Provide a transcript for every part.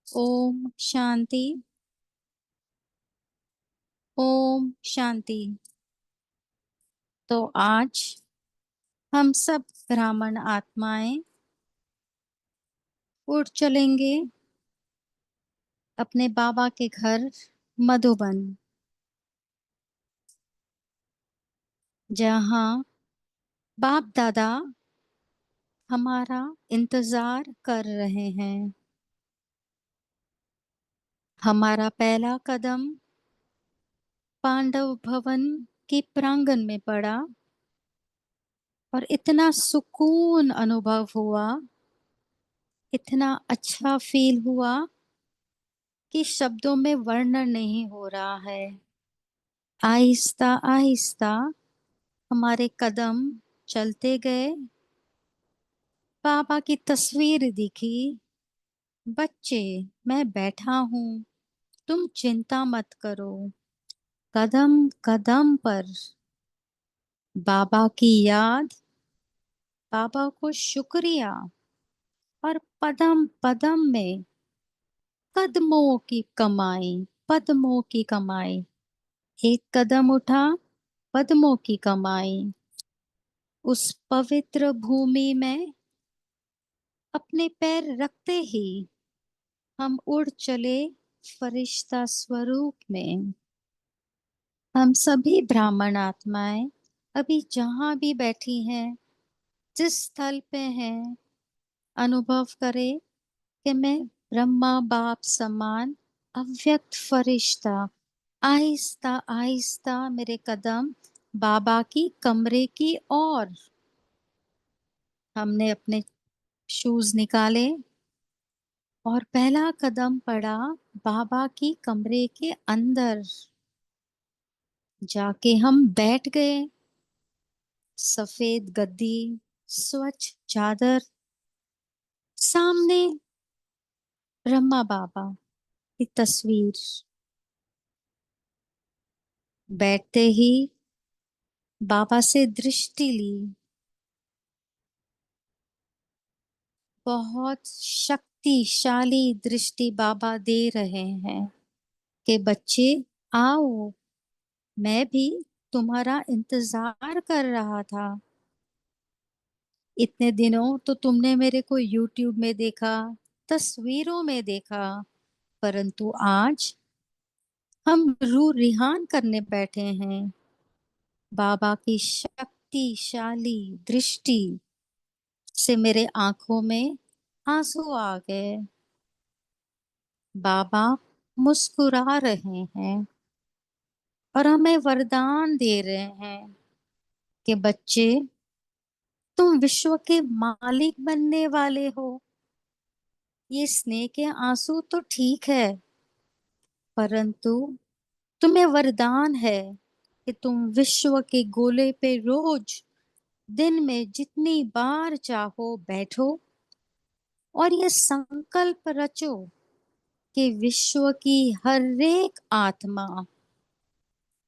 ओम शांति। ओम शांति। तो आज हम सब ब्राह्मण आत्माएं उड़ चलेंगे अपने बाबा के घर मधुबन, जहाँ बाप दादा हमारा इंतजार कर रहे हैं। हमारा पहला कदम पांडव भवन के प्रांगण में पड़ा और इतना सुकून अनुभव हुआ, इतना अच्छा फील हुआ कि शब्दों में वर्णन नहीं हो रहा है। आहिस्ता आहिस्ता हमारे कदम चलते गए। बाबा की तस्वीर दिखी। बच्चे, मैं बैठा हूँ, तुम चिंता मत करो। कदम कदम पर बाबा की याद, बाबा को शुक्रिया, और पदम पदम में कदमों की कमाई, पद्मों की कमाई। एक कदम उठा, पद्मों की कमाई। उस पवित्र भूमि में अपने पैर रखते ही हम उड़ चले फरिश्ता स्वरूप में। हम सभी ब्राह्मण आत्माएं अभी जहां भी बैठी हैं, जिस स्थल पे हैं, अनुभव करें कि मैं ब्रह्मा बाप समान अव्यक्त फरिश्ता, आहिस्ता आहिस्ता मेरे कदम बाबा की कमरे की ओर। हमने अपने शूज निकाले और पहला कदम पड़ा बाबा की कमरे के अंदर। जाके हम बैठ गए। सफेद गद्दी, स्वच्छ चादर, सामने ब्रह्मा बाबा की तस्वीर। बैठते ही बाबा से दृष्टि ली। बहुत शक्तिशाली दृष्टि बाबा दे रहे हैं कि बच्चे आओ, मैं भी तुम्हारा इंतजार कर रहा था। इतने दिनों तो तुमने मेरे को यूट्यूब में देखा, तस्वीरों में देखा, परंतु आज हम रूह रिहान करने बैठे हैं। बाबा की शक्तिशाली दृष्टि से मेरे आंखों में आंसू आ गए। बाबा मुस्कुरा रहे हैं और हमें वरदान दे रहे हैं कि बच्चे, तुम विश्व के मालिक बनने वाले हो। ये स्नेह के आंसू तो ठीक है, परंतु तुम्हें वरदान है कि तुम विश्व के गोले पे रोज दिन में जितनी बार चाहो बैठो और ये संकल्प रचो कि विश्व की हर एक आत्मा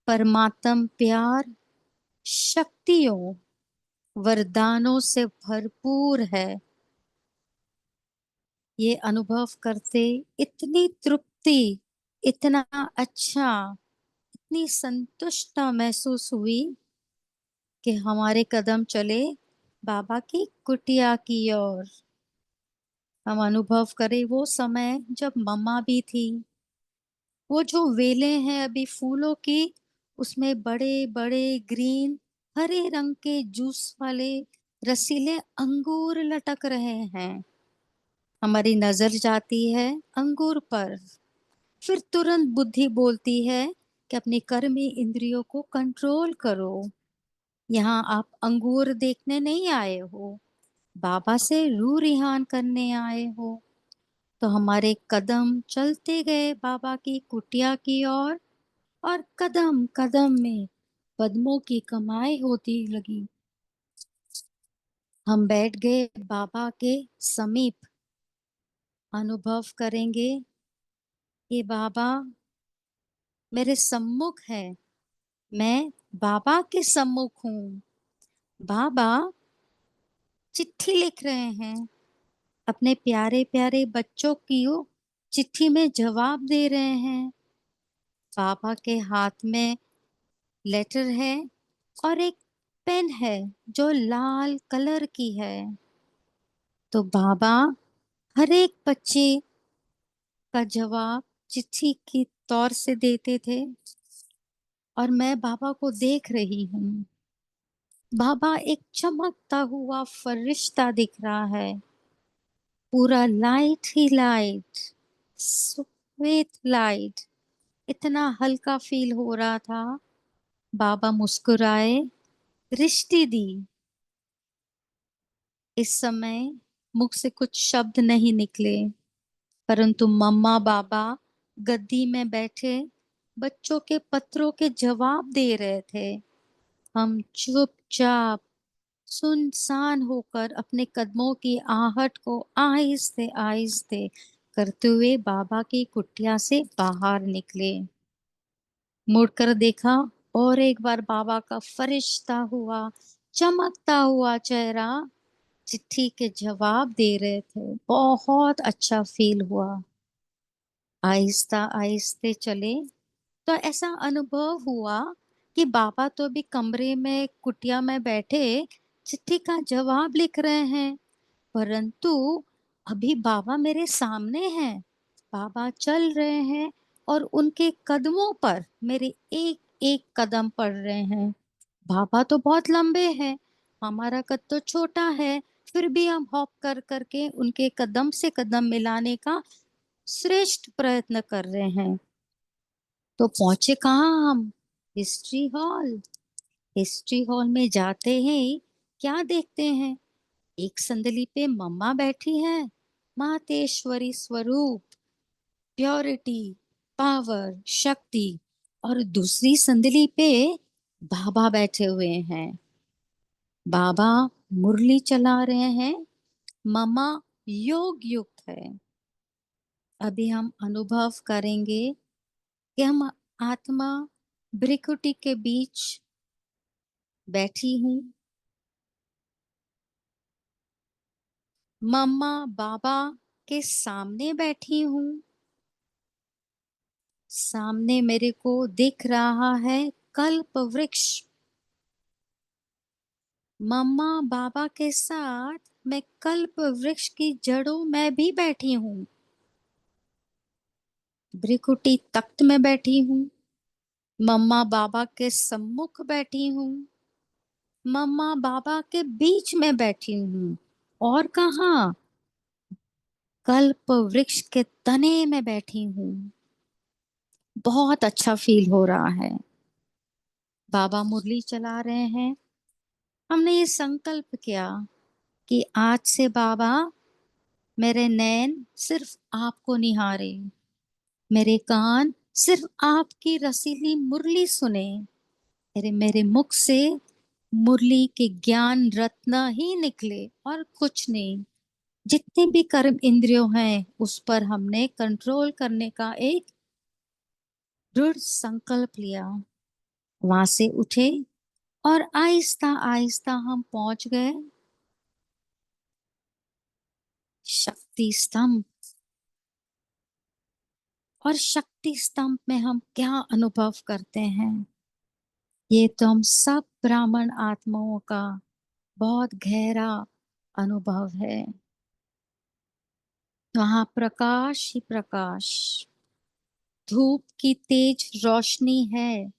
परमात्म प्यार, शक्तियों, वरदानों से भरपूर है। ये अनुभव करते इतनी तृप्ति, इतना अच्छा, इतनी संतुष्टता महसूस हुई कि हमारे कदम चले बाबा की कुटिया की ओर। हम अनुभव करें वो समय जब मम्मा भी थी। वो जो वेले हैं अभी फूलों की, उसमें बड़े बड़े ग्रीन हरे रंग के जूस वाले रसीले अंगूर लटक रहे हैं। हमारी नजर जाती है अंगूर पर, फिर तुरंत बुद्धि बोलती है कि अपनी कर्मी इंद्रियों को कंट्रोल करो। यहाँ आप अंगूर देखने नहीं आए हो, बाबा से रूह रिहान करने आए हो। तो हमारे कदम चलते गए बाबा की कुटिया की ओर और कदम कदम में पद्मों की कमाई होती लगी। हम बैठ गए बाबा के समीप। अनुभव करेंगे कि बाबा मेरे सम्मुख है, मैं बाबा के सम्मुख हूँ। बाबा चिट्ठी लिख रहे हैं अपने प्यारे प्यारे बच्चों की चिट्ठी में जवाब दे रहे हैं। पापा के हाथ में लेटर है और एक पेन है जो लाल कलर की है। तो बाबा हर एक बच्चे का जवाब चिट्ठी की तौर से देते थे और मैं बाबा को देख रही हूँ। बाबा एक चमकता हुआ फरिश्ता दिख रहा है, पूरा लाइट ही लाइट, सफेद लाइट। इतना हल्का फील हो रहा था। बाबा मुस्कुराए, दृष्टि दी। इस समय मुख से कुछ शब्द नहीं निकले, परंतु मम्मा बाबा गद्दी में बैठे बच्चों के पत्रों के जवाब दे रहे थे। हम चुपचाप सुनसान होकर अपने कदमों की आहट को आहिस्ते आहिस्ते करते हुए बाबा की कुटिया से बाहर निकले। मुड़कर देखा और एक बार बाबा का फरिश्ता हुआ चमकता हुआ चेहरा चिट्ठी के जवाब दे रहे थे। बहुत अच्छा फील हुआ। आहिस्ता आहिस्ते चले तो ऐसा अनुभव हुआ कि बाबा तो अभी कमरे में कुटिया में बैठे चिट्ठी का जवाब लिख रहे हैं, परंतु अभी बाबा मेरे सामने हैं। बाबा चल रहे हैं और उनके कदमों पर मेरे एक एक कदम पड़ रहे हैं। बाबा तो बहुत लंबे हैं, हमारा कद तो छोटा है, फिर भी हम हॉप कर करके उनके कदम से कदम मिलाने का श्रेष्ठ प्रयत्न कर रहे हैं। तो पहुंचे कहाँ हम? History hall. हिस्ट्री हॉल में जाते ही क्या देखते हैं? एक संदली पे मम्मा बैठी है, मातेश्वरी स्वरूप, प्योरिटी, पावर, शक्ति। और दूसरी संदली पे बाबा बैठे हुए हैं। बाबा मुरली चला रहे हैं, मम्मा योग युक्त है। अभी हम अनुभव करेंगे कि हम आत्मा भ्रिकुटी के बीच बैठी हूँ। मम्मा बाबा के सामने बैठी हूँ। सामने मेरे को दिख रहा है कल्प वृक्ष। मम्मा बाबा के साथ मैं कल्प वृक्ष की जड़ों में भी बैठी हूँ। भ्रिकुटी तख्त में बैठी हूँ। मम्मा बाबा के सम्मुख बैठी हूँ। मम्मा बाबा के बीच में बैठी हूँ। और कहाँ? कल्प वृक्ष के तने में बैठी हूँ। बहुत अच्छा फील हो रहा है। बाबा मुरली चला रहे हैं। हमने ये संकल्प किया कि आज से बाबा मेरे नैन सिर्फ आपको निहारे, मेरे कान सिर्फ आपकी रसीली मुरली सुने, मेरे मेरे मुख से मुरली के ज्ञान रत्न ही निकले और कुछ नहीं। जितने भी कर्म इंद्रियों हैं उस पर हमने कंट्रोल करने का एक दृढ़ संकल्प लिया। वहां से उठे और आहिस्ता आहिस्ता हम पहुंच गए शक्ति स्तंभ। और शक्ति स्तंभ में हम क्या अनुभव करते हैं? ये तो हम सब ब्राह्मण आत्माओं का बहुत गहरा अनुभव है। वहां प्रकाश ही प्रकाश, धूप की तेज रोशनी है,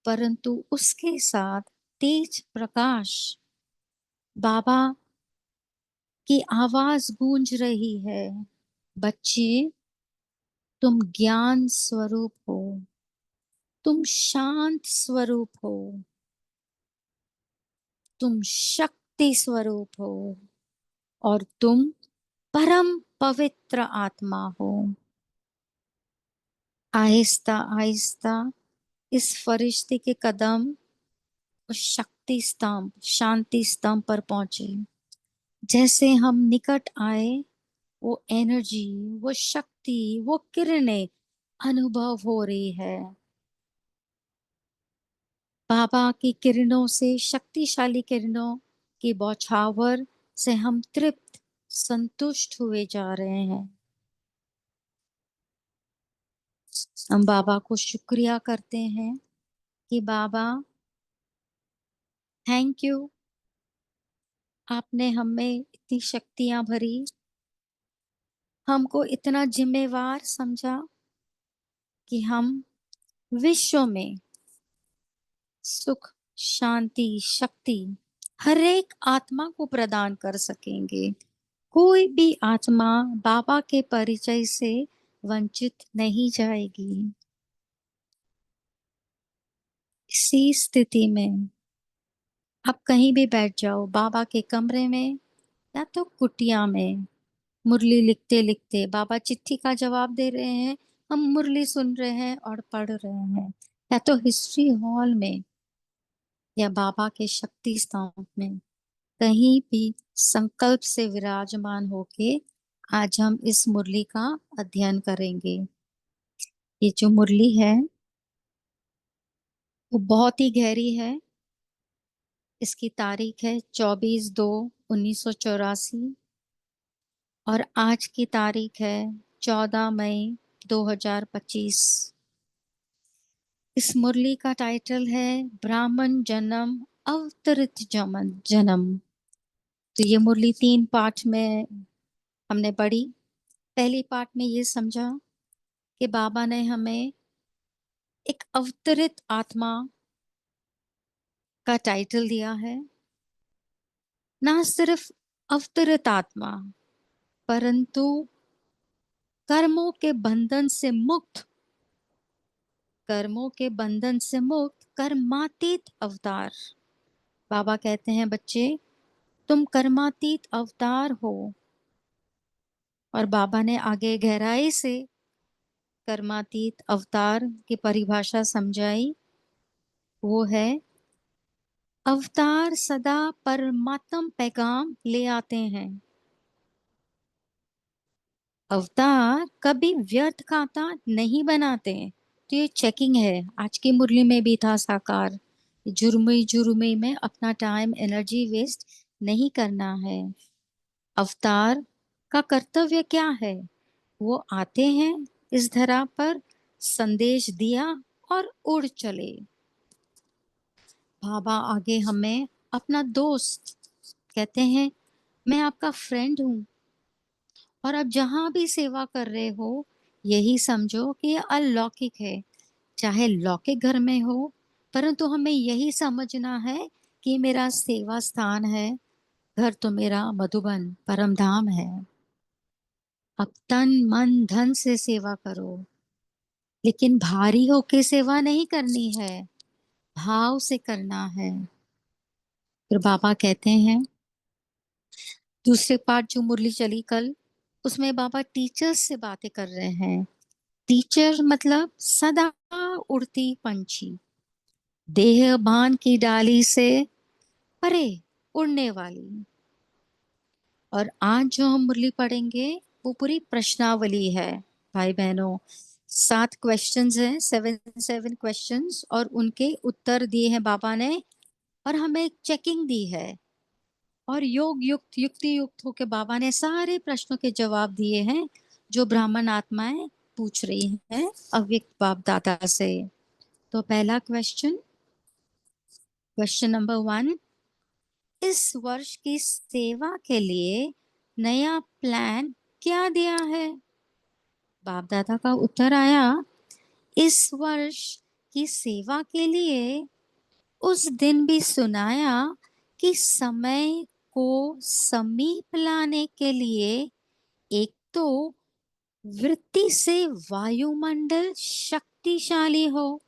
परंतु उसके साथ तेज प्रकाश। बाबा की आवाज गूंज रही है, बच्चे तुम ज्ञान स्वरूप हो, तुम शांत स्वरूप हो, तुम शक्ति स्वरूप हो और तुम परम पवित्र आत्मा हो। आहिस्ता आहिस्ता इस फरिश्ते के कदम उस शक्ति स्तंभ, शांति स्तंभ पर पहुंचे। जैसे हम निकट आए, वो एनर्जी, वो शक्ति, वो किरणें अनुभव हो रही है। बाबा की किरणों से, शक्तिशाली किरणों की बौछावर से हम तृप्त, संतुष्ट हुए जा रहे हैं। हम बाबा को शुक्रिया करते हैं कि बाबा थैंक यू, आपने हमें इतनी शक्तियां भरी, हमको इतना जिम्मेवार समझा कि हम विश्व में सुख, शांति, शक्ति हर एक आत्मा को प्रदान कर सकेंगे। कोई भी आत्मा बाबा के परिचय से वंचित नहीं जाएगी। इसी स्थिति में आप कहीं भी बैठ जाओ, बाबा के कमरे में या तो कुटिया में, मुरली लिखते लिखते बाबा चिट्ठी का जवाब दे रहे हैं, हम मुरली सुन रहे हैं और पढ़ रहे हैं, या तो हिस्ट्री हॉल में या बाबा के शक्ति स्तंभ में, कहीं भी संकल्प से विराजमान होके आज हम इस मुरली का अध्ययन करेंगे। ये जो मुरली है वो बहुत ही गहरी है। इसकी तारीख है 24/2/1984 और आज की तारीख है 14 मई 2025। इस मुरली का टाइटल है ब्राह्मण जन्म अवतरित जन्म। तो ये मुरली 3 पार्ट में हमने पढ़ी। पहली पार्ट में ये समझा कि बाबा ने हमें एक अवतरित आत्मा का टाइटल दिया है। ना सिर्फ अवतरित आत्मा, परंतु कर्मों के बंधन से मुक्त, कर्मों के बंधन से मुक्त कर्मातीत अवतार। बाबा कहते हैं बच्चे तुम कर्मातीत अवतार हो। और बाबा ने आगे गहराई से कर्मातीत अवतार की परिभाषा समझाई। वो है अवतार सदा परमात्म पैगाम ले आते हैं। अवतार कभी व्यर्थ खाता नहीं बनाते। तो ये चेकिंग है, आज की मुरली में भी था साकार। जुर्मी जुर्मी में अपना टाइम एनर्जी वेस्ट नहीं करना है। अवतार का कर्तव्य क्या है? वो आते हैं इस धरा पर, संदेश दिया और उड़ चले। बाबा आगे हमें अपना दोस्त कहते हैं, मैं आपका फ्रेंड हूं और आप जहां भी सेवा कर रहे हो यही समझो कि ये अलौकिक है। चाहे लौकिक घर में हो, परंतु हमें यही समझना है कि मेरा सेवा स्थान है। घर तो मेरा मधुबन परम धाम है। अब तन मन धन से सेवा करो, लेकिन भारी होके सेवा नहीं करनी है, भाव से करना है। फिर बाबा कहते हैं, दूसरे पार्ट जो मुरली चली कल, उसमें बाबा टीचर्स से बातें कर रहे हैं। टीचर मतलब सदा उड़ती पंछी, देह बान की डाली से परे उड़ने वाली। और आज जो हम मुरली पढ़ेंगे वो पूरी प्रश्नावली है भाई बहनों। 7 क्वेश्चंस हैं, 7 क्वेश्चंस, और उनके उत्तर दिए हैं बाबा ने, और हमें एक चेकिंग दी है। और योग युक्त युक्ति युक्त होकर बाबा ने सारे प्रश्नों के जवाब दिए हैं जो ब्राह्मण आत्माएं पूछ रही हैं अव्यक्त बाप दादा से। तो पहला क्वेश्चन, क्वेश्चन नंबर 1, इस वर्ष की सेवा के लिए नया प्लान क्या दिया है? बाप दादा का उत्तर आया, इस वर्ष की सेवा के लिए उस दिन भी सुनाया कि समय को समीप लाने के लिए एक तो वृत्ति से वायुमंडल शक्तिशाली हो,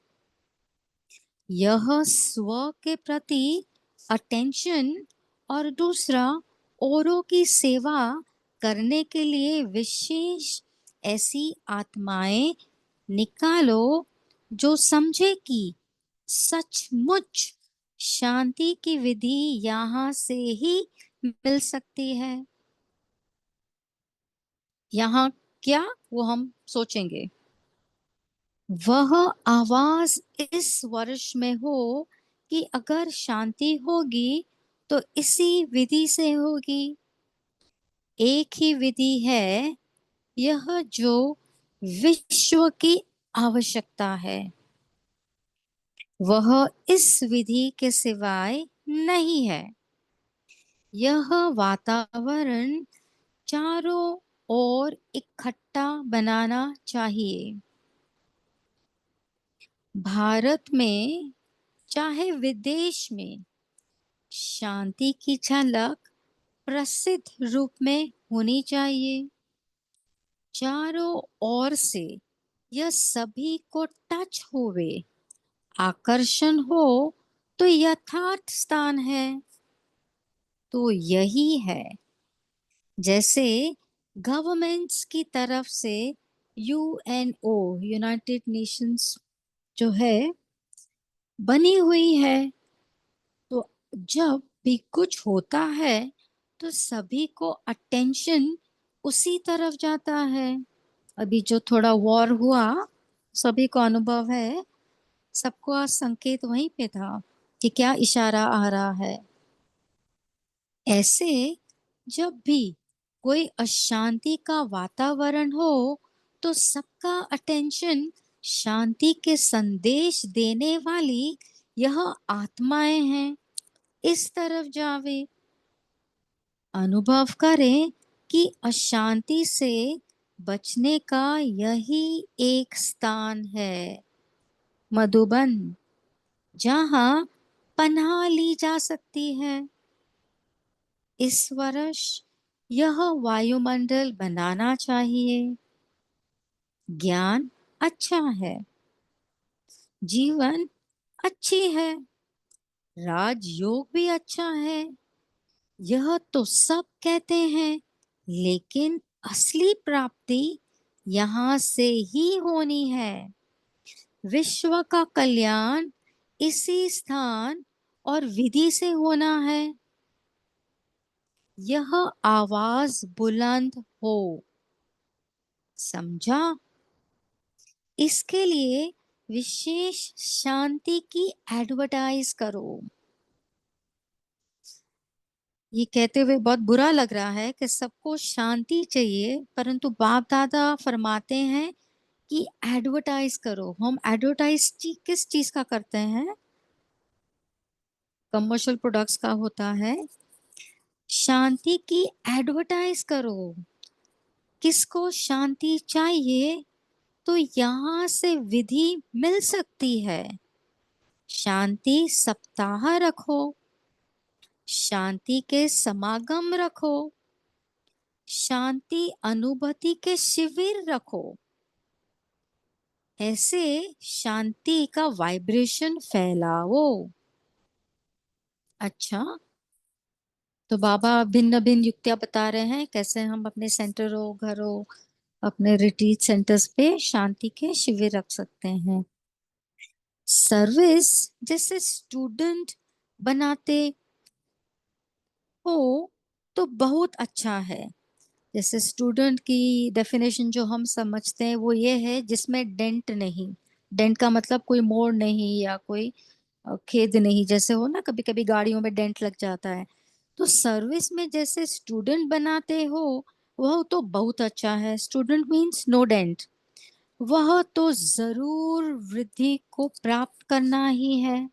यह स्व के प्रति अटेंशन, और दूसरा औरों की सेवा करने के लिए विशेष ऐसी आत्माएं निकालो जो समझे कि सचमुच शांति की विधि यहाँ से ही मिल सकती है। यहाँ क्या, वो हम सोचेंगे। वह आवाज इस वर्ष में हो कि अगर शांति होगी तो इसी विधि से होगी। एक ही विधि है यह जो विश्व की आवश्यकता है। वह इस विधि के सिवाय नहीं है। यह वातावरण चारों ओर इकट्ठा बनाना चाहिए। भारत में चाहे विदेश में शांति की झलक प्रसिद्ध रूप में होनी चाहिए। चारों ओर से यह सभी को टच होवे, आकर्षण हो, तो यथार्थ स्थान है। तो यही है जैसे गवर्नमेंट्स की तरफ से यूएनओ, यूनाइटेड नेशंस जो है बनी हुई है। तो जब भी कुछ होता है तो सभी को अटेंशन उसी तरफ जाता है। अभी जो थोड़ा वॉर हुआ, सभी को अनुभव है, सबको आज संकेत वहीं पे था कि क्या इशारा आ रहा है। ऐसे जब भी कोई अशांति का वातावरण हो तो सबका अटेंशन शांति के संदेश देने वाली यह आत्माएं हैं इस तरफ जावे। अनुभव करें कि अशांति से बचने का यही एक स्थान है, मधुबन, जहां पनाह ली जा सकती है। इस वर्ष यह वायुमंडल बनाना चाहिए। ज्ञान अच्छा है, जीवन अच्छी है, राजयोग भी अच्छा है। यह तो सब कहते हैं, लेकिन असली प्राप्ति यहाँ से ही होनी है। विश्व का कल्याण इसी स्थान और विधि से होना है। यह आवाज बुलंद हो, समझा? इसके लिए विशेष शांति की एडवर्टाइज करो। ये कहते हुए बहुत बुरा लग रहा है कि सबको शांति चाहिए, परंतु बाप दादा फरमाते हैं कि एडवर्टाइज करो। हम एडवर्टाइज किस चीज का करते हैं? कमर्शियल प्रोडक्ट्स का होता है। शांति की एडवर्टाइज करो। किसको शांति चाहिए तो यहाँ से विधि मिल सकती है। शांति सप्ताह रखो, शांति के समागम रखो, शांति अनुभूति के शिविर रखो। ऐसे शांति का वाइब्रेशन फैलाओ। अच्छा, तो बाबा भिन्न भिन्न युक्तियां बता रहे हैं कैसे हम अपने सेंटरों, घरों, अपने रिट्रीट सेंटर्स पे शांति के शिविर रख सकते हैं। सर्विस जैसे स्टूडेंट बनाते हो तो बहुत अच्छा है। जैसे स्टूडेंट की डेफिनेशन जो हम समझते हैं वो ये है जिसमें डेंट नहीं। डेंट का मतलब कोई मोड़ नहीं या कोई खेद नहीं, जैसे हो ना कभी कभी गाड़ियों में डेंट लग जाता है। तो सर्विस में जैसे स्टूडेंट बनाते हो वह तो बहुत अच्छा है। Student means no dent. वह तो जरूर वृद्धि को प्राप्त करना ही है।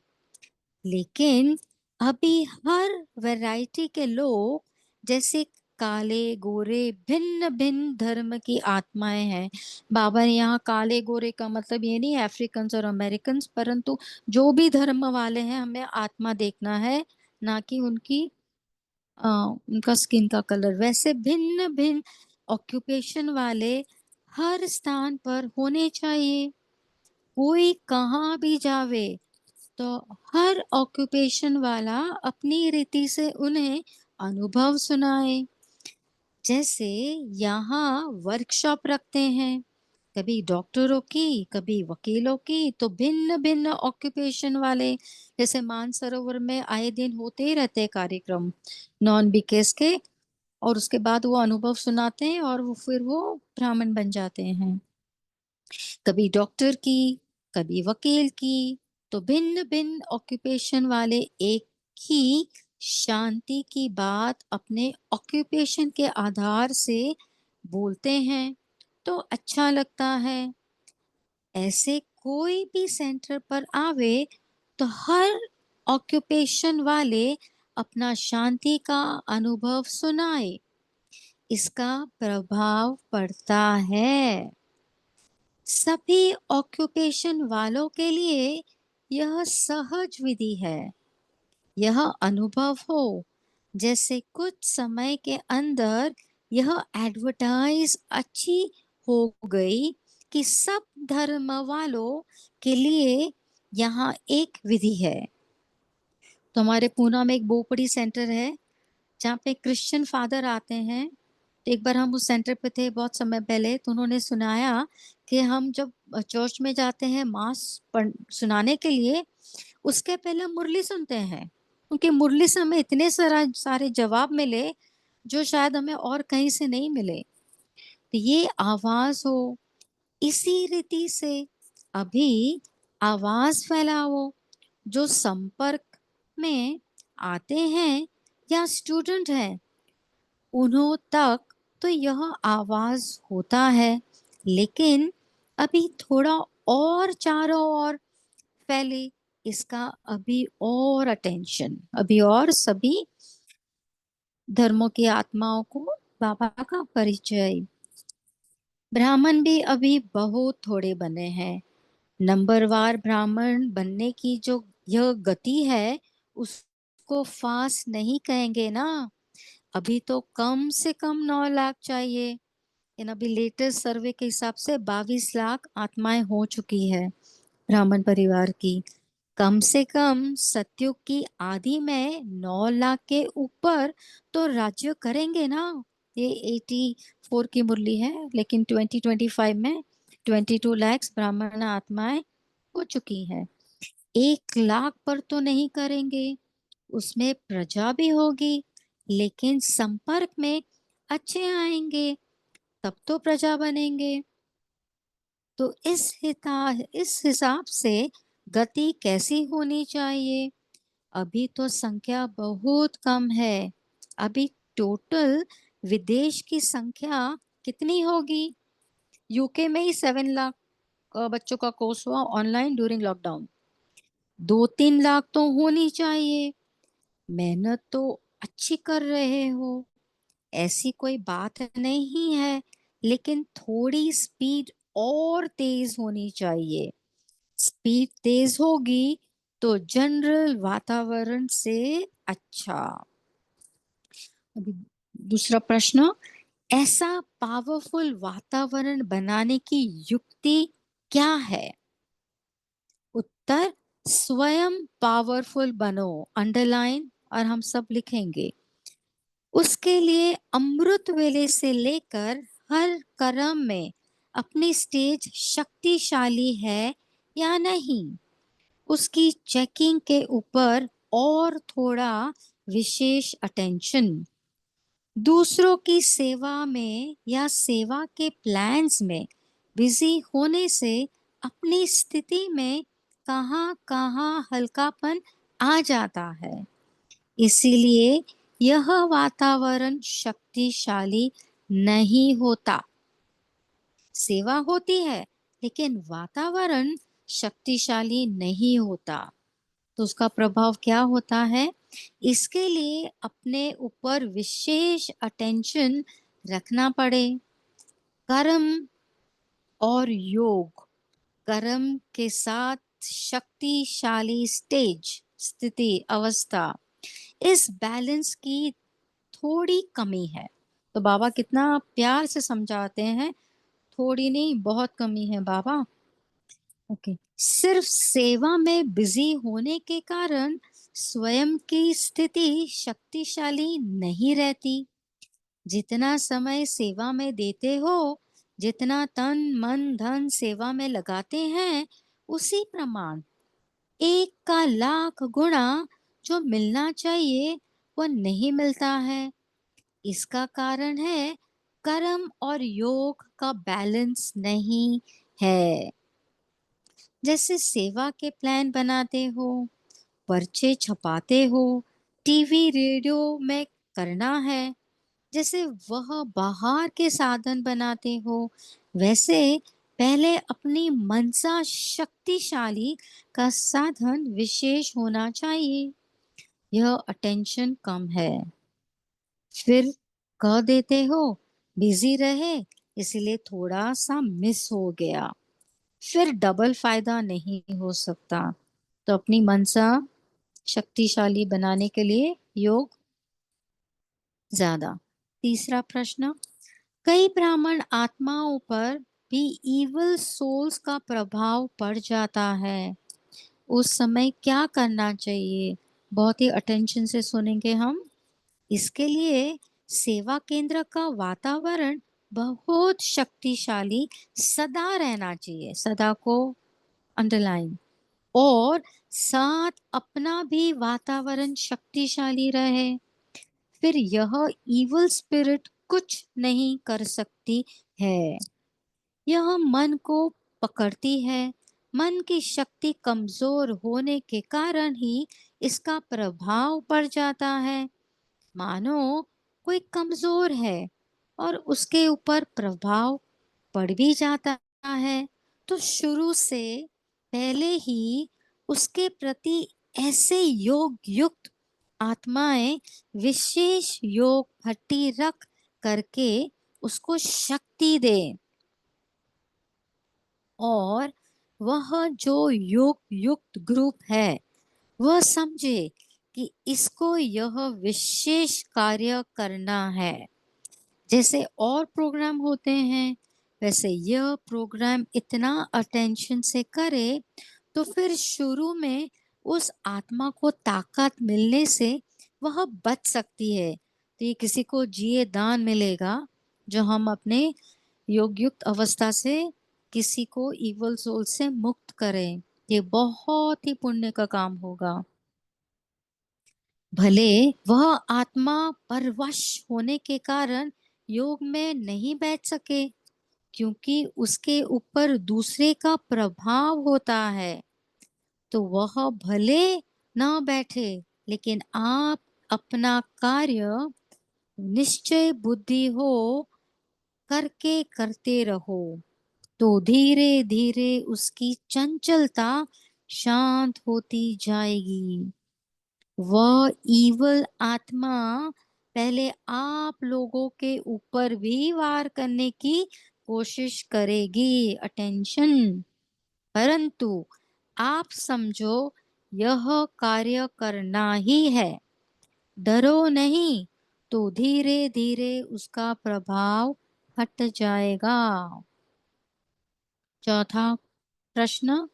लेकिन अभी हर वैरायटी के लोग, जैसे काले गोरे, भिन्न भिन्न धर्म की आत्माएं हैं। बाबा ने यहाँ काले गोरे का मतलब ये नहीं अफ्रीकन और अमेरिकन, परंतु जो भी धर्म वाले हैं हमें आत्मा देखना है, ना कि उनका स्किन का कलर। वैसे भिन्न भिन्न ऑक्यूपेशन वाले हर स्थान पर होने चाहिए। कोई कहाँ भी जावे तो हर ऑक्यूपेशन वाला अपनी रीति से उन्हें अनुभव सुनाए। जैसे यहाँ वर्कशॉप रखते हैं, कभी डॉक्टरों की, कभी वकीलों की, तो भिन्न भिन्न ऑक्यूपेशन वाले, जैसे मानसरोवर में आए दिन होते ही रहते हैं कार्यक्रम नॉन बीकेस के, और उसके बाद वो अनुभव सुनाते हैं और वो फिर वो ब्राह्मण बन जाते हैं। कभी डॉक्टर की, कभी वकील की, तो भिन्न भिन्न ऑक्यूपेशन वाले एक ही शांति की बात अपने ऑक्यूपेशन के आधार से बोलते हैं, तो अच्छा लगता है। ऐसे कोई भी सेंटर पर आवे तो हर ऑक्यूपेशन वाले अपना शांति का अनुभव सुनाए। इसका प्रभाव पड़ता है। सभी ऑक्यूपेशन वालों के लिए यह सहज विधि है। यह अनुभव हो जैसे कुछ समय के अंदर यह एडवर्टाइज अच्छी हो गई कि सब धर्म वालों के लिए यहाँ एक विधि है। तो हमारे पूना में एक बोपड़ी सेंटर है जहाँ पे क्रिश्चियन फादर आते हैं। तो एक बार हम उस सेंटर पे थे बहुत समय पहले, तो उन्होंने सुनाया कि हम जब चर्च में जाते हैं मास सुनाने के लिए, उसके पहले हम मुरली सुनते हैं, क्योंकि मुरली से हमें इतने सारे जवाब मिले जो शायद हमें और कहीं से नहीं मिले। तो ये आवाज हो, इसी रीति से अभी आवाज फैलाओ। जो संपर्क में आते हैं या स्टूडेंट हैं, उन्हों तक तो यह आवाज होता है, लेकिन अभी थोड़ा और चारों ओर फैले, इसका अभी और अटेंशन, अभी और सभी धर्मों की आत्माओं को बाबा का परिचय। ब्राह्मण भी अभी बहुत थोड़े बने हैं। नंबरवार ब्राह्मण बनने की जो यह गति है, उसको फास्ट नहीं कहेंगे ना। अभी तो कम से कम 9 लाख चाहिए। इन अभी लेटेस्ट सर्वे के हिसाब से 22 लाख आत्माएं हो चुकी है ब्राह्मण परिवार की। कम से कम सतयुग की आदि में 9 लाख के ऊपर तो राज्य करेंगे ना। ये 84 की मुरली है, लेकिन 2025 में 22 लाख ब्राह्मण आत्माएं हो चुकी हैं। 1 लाख पर तो नहीं करेंगे, उसमें प्रजा भी होगी, लेकिन संपर्क में अच्छे आएंगे तब तो प्रजा बनेंगे। तो इस हिसाब से गति कैसी होनी चाहिए। अभी तो संख्या बहुत कम है। अभी टोटल विदेश की संख्या कितनी होगी। यूके में ही 7 लाख बच्चों का कोर्स हुआ ऑनलाइन ड्यूरिंग लॉकडाउन। 2-3 लाख तो होनी चाहिए। मेहनत तो अच्छी कर रहे हो, ऐसी कोई बात नहीं है, लेकिन थोड़ी स्पीड और तेज होनी चाहिए। स्पीड तेज होगी तो जनरल वातावरण से अच्छा। अभी दूसरा प्रश्न, ऐसा पावरफुल वातावरण बनाने की युक्ति क्या है। उत्तर, स्वयं पावरफुल बनो। अंडरलाइन और हम सब लिखेंगे। उसके लिए अमृत वेले से लेकर हर कर्म में अपनी स्टेज शक्तिशाली है या नहीं, उसकी चेकिंग के ऊपर और थोड़ा विशेष अटेंशन। दूसरों की सेवा में या सेवा के प्लान्स में बिजी होने से अपनी स्थिति में कहाँ कहाँ हल्कापन आ जाता है। इसीलिए यह वातावरण शक्तिशाली नहीं होता। सेवा होती है लेकिन वातावरण शक्तिशाली नहीं होता। तो उसका प्रभाव क्या होता है। इसके लिए अपने ऊपर विशेष अटेंशन रखना पड़े। कर्म और योग, कर्म के साथ शक्तिशाली स्टेज स्थिति अवस्था, इस बैलेंस की थोड़ी कमी है। तो बाबा कितना प्यार से समझाते हैं, थोड़ी नहीं बहुत कमी है बाबा। ओके, सिर्फ सेवा में बिजी होने के कारण स्वयं की स्थिति शक्तिशाली नहीं रहती। जितना समय सेवा में देते हो, जितना तन मन धन सेवा में लगाते हैं, उसी प्रमाण 1 का 1,00,000 गुणा जो मिलना चाहिए वो नहीं मिलता है। इसका कारण है कर्म और योग का बैलेंस नहीं है। जैसे सेवा के प्लान बनाते हो, पर्चे छपाते हो, टीवी रेडियो में करना है, जैसे वह बाहर के साधन बनाते हो, वैसे पहले अपनी मनसा शक्तिशाली का साधन विशेष होना चाहिए। यह अटेंशन कम है, फिर कह देते हो बिजी रहे इसलिए थोड़ा सा मिस हो गया, फिर डबल फायदा नहीं हो सकता। तो अपनी मनसा शक्तिशाली बनाने के लिए योग ज्यादा। तीसरा प्रश्न, कई ब्राह्मण आत्माओं पर भी इविल सोल्स का प्रभाव पड़ जाता है, उस समय क्या करना चाहिए? बहुत ही अटेंशन से सुनेंगे हम। इसके लिए सेवा केंद्र का वातावरण बहुत शक्तिशाली सदा रहना चाहिए, सदा को अंडरलाइन, और साथ अपना भी वातावरण शक्तिशाली रहे, फिर यह इवल स्पिरिट कुछ नहीं कर सकती है। यह मन को पकड़ती है, मन की शक्ति कमजोर होने के कारण ही इसका प्रभाव पड़ जाता है। मानो कोई कमजोर है और उसके ऊपर प्रभाव पड़ भी जाता है, तो शुरू से पहले ही उसके प्रति ऐसे योग युक्त आत्माएं विशेष योग भट्टी रख करके उसको शक्ति दे, और वह जो योग युक्त ग्रुप है वह समझे कि इसको यह विशेष कार्य करना है। जैसे और प्रोग्राम होते हैं वैसे यह प्रोग्राम इतना अटेंशन से करे, तो फिर शुरू में उस आत्मा को ताकत मिलने से वह बच सकती है। तो ये किसी को जिए दान मिलेगा जो हम अपने योग युक्त अवस्था से किसी को इवल सोल से मुक्त करें। ये बहुत ही पुण्य का काम होगा। भले वह आत्मा परवश होने के कारण योग में नहीं बैठ सके, क्योंकि उसके ऊपर दूसरे का प्रभाव होता है, तो वह भले ना बैठे, लेकिन आप अपना कार्य निश्चय बुद्धि हो करके करते रहो, तो धीरे धीरे उसकी चंचलता शांत होती जाएगी। वह ईवल आत्मा पहले आप लोगों के ऊपर भी वार करने की कोशिश करेगी, अटेंशन, परंतु आप समझो यह कार्य करना ही है, डरो नहीं, तो धीरे धीरे उसका प्रभाव हट जाएगा। चौथा प्रश्न,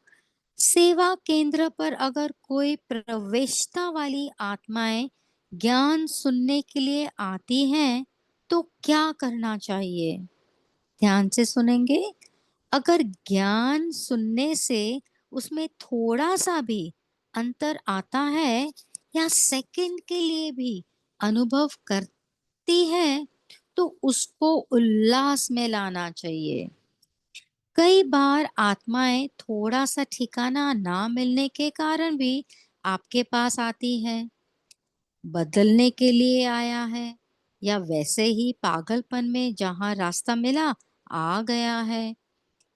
सेवा केंद्र पर अगर कोई प्रवेशता वाली आत्माएं ज्ञान सुनने के लिए आती हैं तो क्या करना चाहिए? ध्यान से सुनेंगे। अगर ज्ञान सुनने से उसमें थोड़ा सा भी अंतर आता है या सेकंड के लिए भी अनुभव करती है, तो उसको उल्लास में लाना चाहिए। कई बार आत्माएं थोड़ा सा ठिकाना ना मिलने के कारण भी आपके पास आती है, बदलने के लिए आया है, या वैसे ही पागलपन में जहां रास्ता मिला आ गया है।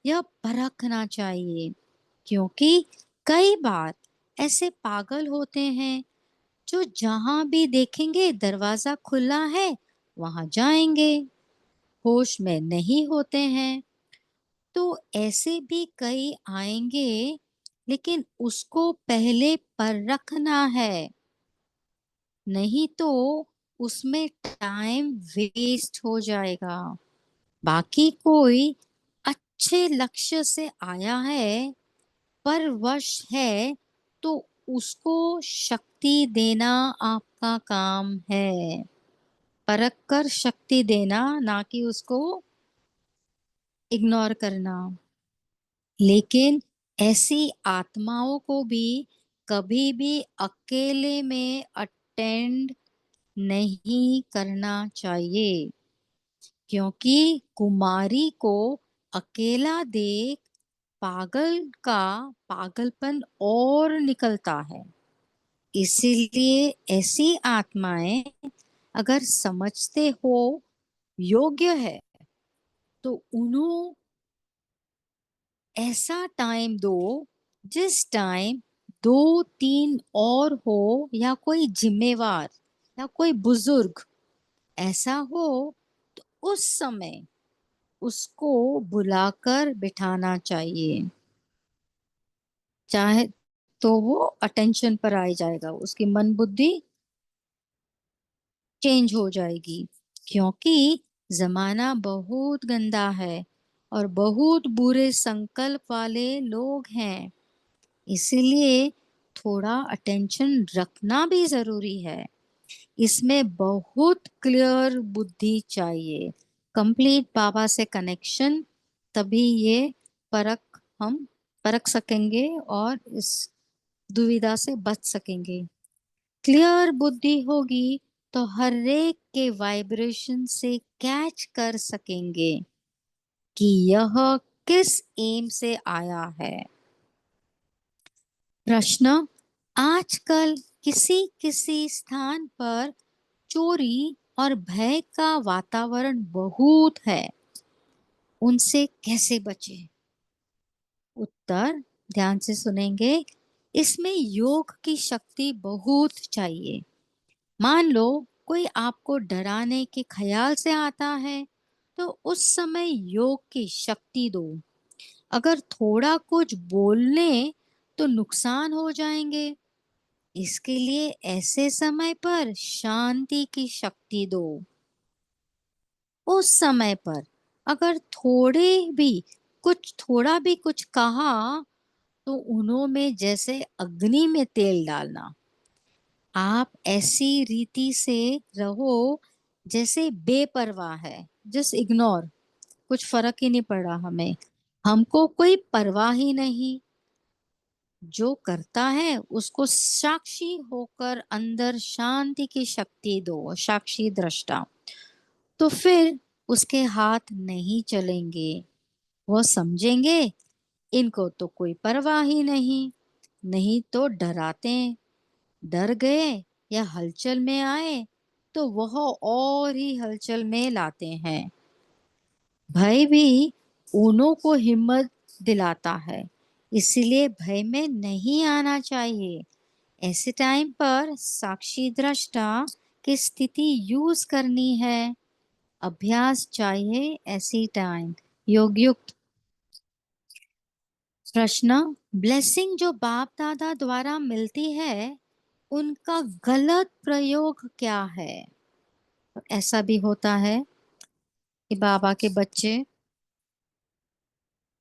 यह परखना चाहिए, क्योंकि कई बार ऐसे पागल होते हैं जो जहां भी देखेंगे दरवाजा खुला है वहां जाएंगे, होश में नहीं होते हैं। तो ऐसे भी कई आएंगे, लेकिन उसको पहले परखना है, नहीं तो उसमें टाइम वेस्ट हो जाएगा। बाकी कोई अच्छे लक्ष्य से आया है पर वश है, तो उसको शक्ति देना आपका काम है, परख कर शक्ति देना, ना कि उसको इग्नोर करना। लेकिन ऐसी आत्माओं को भी कभी भी अकेले में अटेंड नहीं करना चाहिए, क्योंकि कुमारी को अकेला देख पागल का पागलपन और निकलता है। इसीलिए ऐसी आत्माएं अगर समझते हो योग्य है तो उन्हों ऐसा टाइम दो जिस टाइम दो तीन और हो, या कोई जिम्मेवार या कोई बुजुर्ग ऐसा हो, तो उस समय उसको बुलाकर बिठाना चाहिए। चाहे तो वो अटेंशन पर आ जाएगा, उसकी मन बुद्धि चेंज हो जाएगी। क्योंकि जमाना बहुत गंदा है और बहुत बुरे संकल्प वाले लोग हैं, इसीलिए थोड़ा अटेंशन रखना भी जरूरी है। इसमें बहुत क्लियर बुद्धि चाहिए, कंप्लीट बाबा से कनेक्शन, तभी ये परख हम परख सकेंगे और इस दुविधा से बच सकेंगे। क्लियर बुद्धि होगी तो हर एक के वाइब्रेशन से कैच कर सकेंगे कि यह किस एम से आया है। प्रश्न, आजकल किसी किसी स्थान पर चोरी और भय का वातावरण बहुत है, उनसे कैसे बचें? उत्तर ध्यान से सुनेंगे। इसमें योग की शक्ति बहुत चाहिए। मान लो कोई आपको डराने के ख्याल से आता है, तो उस समय योग की शक्ति दो। अगर थोड़ा कुछ बोलने तो नुकसान हो जाएंगे, इसके लिए ऐसे समय पर शांति की शक्ति दो। उस समय पर अगर थोड़ा भी कुछ कहा, तो उन्होंने जैसे अग्नि में तेल डालना। आप ऐसी रीति से रहो जैसे बेपरवाह है, जस्ट इग्नोर, कुछ फर्क ही नहीं पड़ रहा हमें, हमको कोई परवाह ही नहीं। जो करता है उसको साक्षी होकर अंदर शांति की शक्ति दो, साक्षी दृष्टा। तो फिर उसके हाथ नहीं चलेंगे, वो समझेंगे इनको तो कोई परवाह ही नहीं। नहीं तो डराते, डर गए या हलचल में आए तो वह और ही हलचल में लाते हैं। भय भी उन्हों को हिम्मत दिलाता है, इसीलिए भय में नहीं आना चाहिए। ऐसे टाइम पर साक्षी दृष्टा की स्थिति यूज करनी है। अभ्यास चाहिए ऐसी टाइम, योग युक्त। प्रश्न, ब्लेसिंग जो बाप दादा द्वारा मिलती है, उनका गलत प्रयोग क्या है? ऐसा भी होता है कि बाबा के बच्चे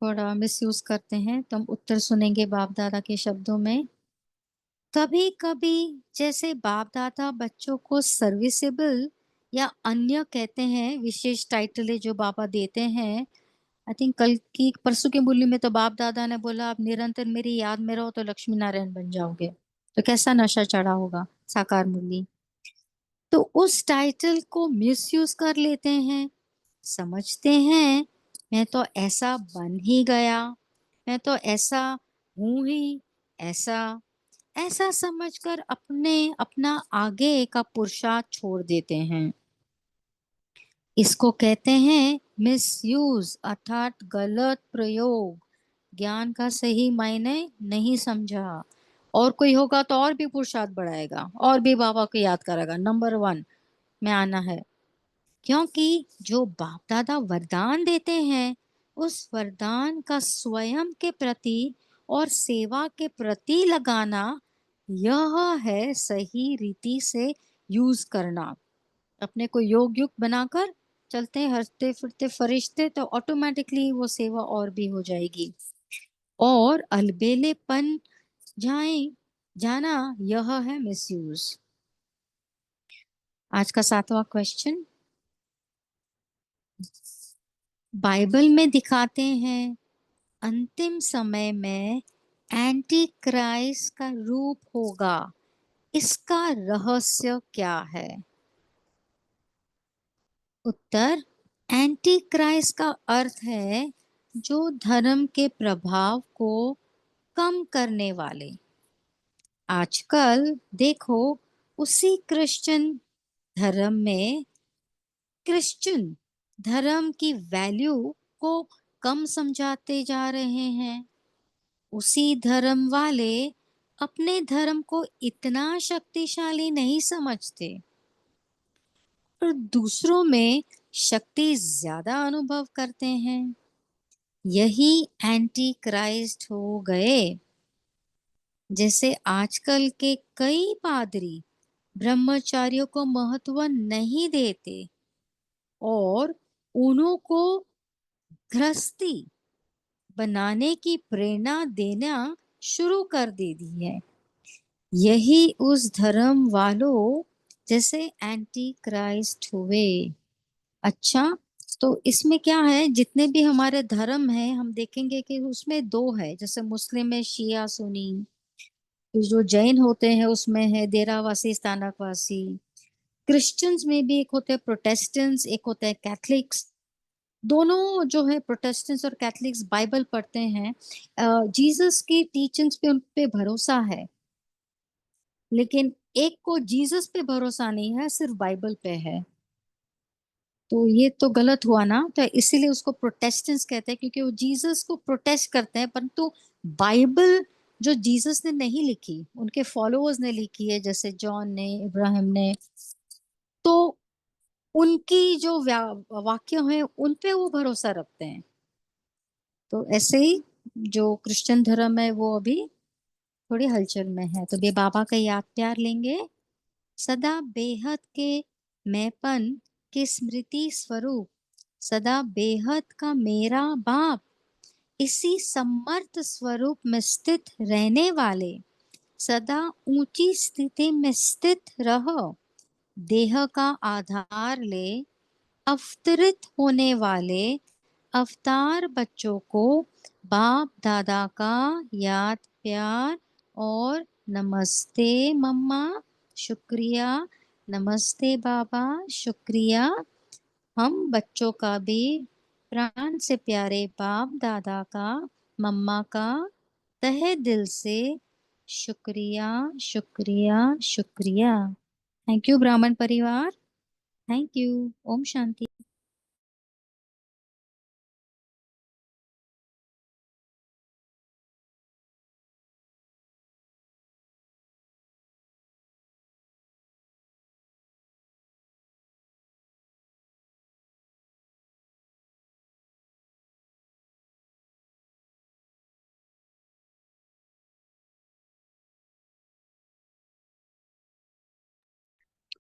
थोड़ा मिसयूज करते हैं, तो हम उत्तर सुनेंगे बाप दादा के शब्दों में। कभी कभी जैसे बाप दादा बच्चों को सर्विसेबल या अन्य कहते हैं, विशेष टाइटल है जो बाबा देते हैं। आई थिंक कल की परसों की मुरली में तो बाप दादा ने बोला, आप निरंतर मेरी याद में रहो तो लक्ष्मी नारायण बन जाओगे। तो कैसा नशा चढ़ा होगा साकार मुरली। तो उस टाइटल को मिसयूज कर लेते हैं, समझते हैं मैं तो ऐसा बन ही गया, मैं तो ऐसा हूं ही, ऐसा ऐसा समझकर अपने अपना आगे का पुरुषार्थ छोड़ देते हैं। इसको कहते हैं मिसयूज, अर्थात गलत प्रयोग। ज्ञान का सही मायने नहीं समझा। और कोई होगा तो और भी पुरुषार्थ बढ़ाएगा और भी बाबा को याद करेगा, नंबर वन में आना है। क्योंकि जो बाप दादा वरदान देते हैं, उस वरदान का स्वयं के प्रति और सेवा के प्रति लगाना, यह है सही रीति से यूज करना। अपने को योग युक्त बनाकर चलते हैं हंसते फिरते फरिश्ते, तो ऑटोमेटिकली वो सेवा और भी हो जाएगी। और अलबेलेपन जाए जाना, यह है मिसयूज। आज का 7वां क्वेश्चन, बाइबल में दिखाते हैं अंतिम समय में एंटी क्राइस्ट का रूप होगा, इसका रहस्य क्या है? उत्तर, एंटी क्राइस्ट का अर्थ है जो धर्म के प्रभाव को कम करने वाले। आजकल देखो, उसी धर्म में क्रिश्चियन धर्म की वैल्यू को कम समझाते जा रहे हैं। उसी धर्म वाले अपने धर्म को इतना शक्तिशाली नहीं समझते और दूसरों में शक्ति ज्यादा अनुभव करते हैं। यही एंटी क्राइस्ट हो गए। जैसे आजकल के कई पादरी ब्रह्मचारियों को महत्व नहीं देते और उन्हों को गृहस्थी बनाने की प्रेरणा देना शुरू कर दे दी है। यही उस धर्म वालों जैसे एंटी क्राइस्ट हुए। अच्छा, तो इसमें क्या है, जितने भी हमारे धर्म हैं हम देखेंगे कि उसमें दो है, जैसे मुस्लिम में शिया सुन्नी, फिर जो जैन होते हैं उसमें है देरावासी स्थानकवासी, क्रिश्चियंस में भी एक होते हैं प्रोटेस्टेंट्स, एक होते हैं कैथलिक्स। दोनों जो है प्रोटेस्टेंट्स और कैथलिक्स बाइबल पढ़ते हैं, जीसस की टीचिंग्स पे उन पे भरोसा है, लेकिन एक को जीसस पे भरोसा नहीं है, सिर्फ बाइबल पे है। तो ये तो गलत हुआ ना, तो इसीलिए उसको प्रोटेस्टेंट्स कहते हैं, क्योंकि वो जीसस को प्रोटेस्ट करते हैं, परंतु बाइबल जो जीसस ने नहीं लिखी उनके फॉलोअर्स ने लिखी है, जैसे जॉन ने, इब्राहिम ने, तो उनकी जो वाक्य है उन पे वो भरोसा रखते हैं। तो ऐसे ही जो क्रिश्चियन धर्म है वो अभी थोड़ी हलचल में है। तो ये बाबा का याद प्यार लेंगे। सदा बेहद के मैंपन के स्मृति स्वरूप, सदा बेहद का मेरा बाप, इसी समर्थ स्वरूप में स्थित रहने वाले, सदा ऊंची स्थिति में स्थित रहो, देह का आधार ले, अवतरित होने वाले अवतार बच्चों को बाप दादा का याद प्यार और नमस्ते मम्मा, शुक्रिया, नमस्ते बाबा, शुक्रिया। हम बच्चों का भी प्राण से प्यारे बाप दादा का, मम्मा का तहे दिल से शुक्रिया, शुक्रिया, शुक्रिया। थैंक यू ब्राह्मण परिवार, थैंक यू। ओम शांति।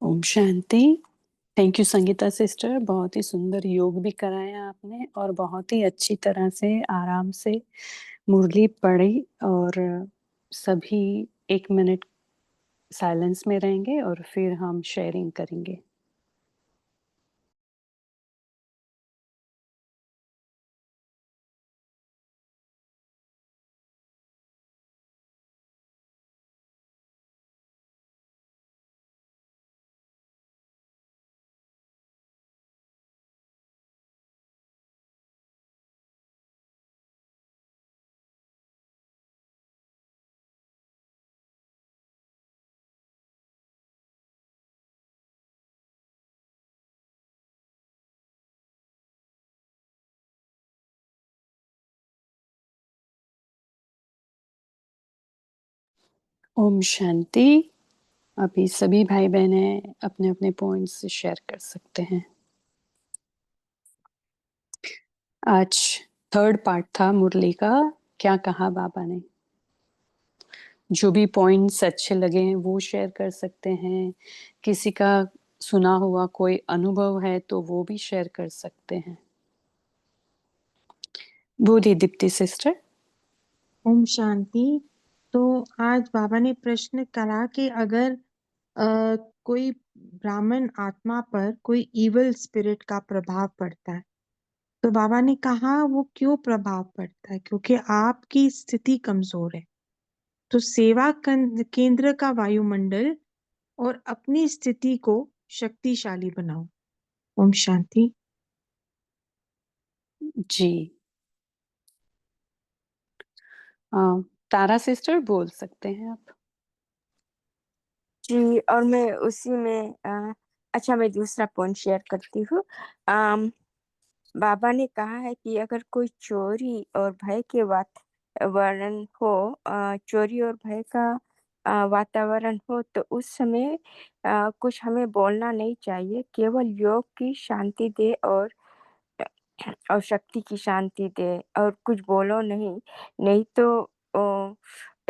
ओम शांति। थैंक यू संगीता सिस्टर, बहुत ही सुंदर योग भी कराया आपने और बहुत ही अच्छी तरह से आराम से मुरली पढ़ी। और सभी 1 मिनट साइलेंस में रहेंगे और फिर हम शेयरिंग करेंगे। ओम शांति। अभी सभी भाई बहनें अपने अपने पॉइंट्स शेयर कर सकते हैं। आज 3rd पार्ट था मुरली का, क्या कहा बाबा ने। जो भी पॉइंट्स अच्छे लगे हैं वो शेयर कर सकते हैं। किसी का सुना हुआ कोई अनुभव है तो वो भी शेयर कर सकते हैं। बोलिए दीप्ति सिस्टर। ओम शांति। तो आज बाबा ने प्रश्न करा कि अगर कोई ब्राह्मण आत्मा पर कोई इवल स्पिरिट का प्रभाव पड़ता है, तो बाबा ने कहा वो क्यों प्रभाव पड़ता है, क्योंकि आपकी स्थिति कमजोर है। तो सेवा केंद्र का वायुमंडल और अपनी स्थिति को शक्तिशाली बनाओ। ओम शांति। जी तारा सिस्टर बोल सकते हैं आप। जी, और मैं उसी में अच्छा मैं दूसरा पॉइंट शेयर करती हूँ। बाबा ने कहा है कि अगर कोई चोरी और भय के वातावरण हो, चोरी और भय का वातावरण हो, तो उस समय कुछ हमें बोलना नहीं चाहिए, केवल योग की शांति दे और शक्ति की शांति दे और कुछ बोलो नहीं। नहीं तो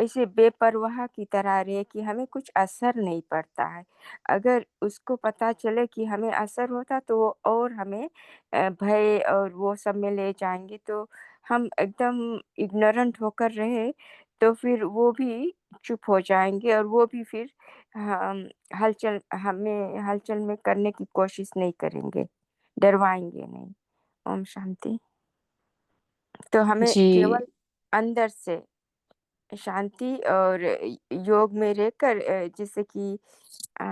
ऐसे बेपरवाह की तरह रहे कि हमें कुछ असर नहीं पड़ता है। अगर उसको पता चले कि हमें असर होता तो वो और हमें भय और वो सब में ले जाएँगे, तो हम एकदम इग्नोरेंट होकर रहे, तो फिर वो भी चुप हो जाएँगे और वो भी फिर हमें हलचल में करने की कोशिश नहीं करेंगे, डरवाएँगे नहीं। ओम शांति। तो हमें केवल जी, अंदर से शांति और योग में रहकर जैसे कि अ,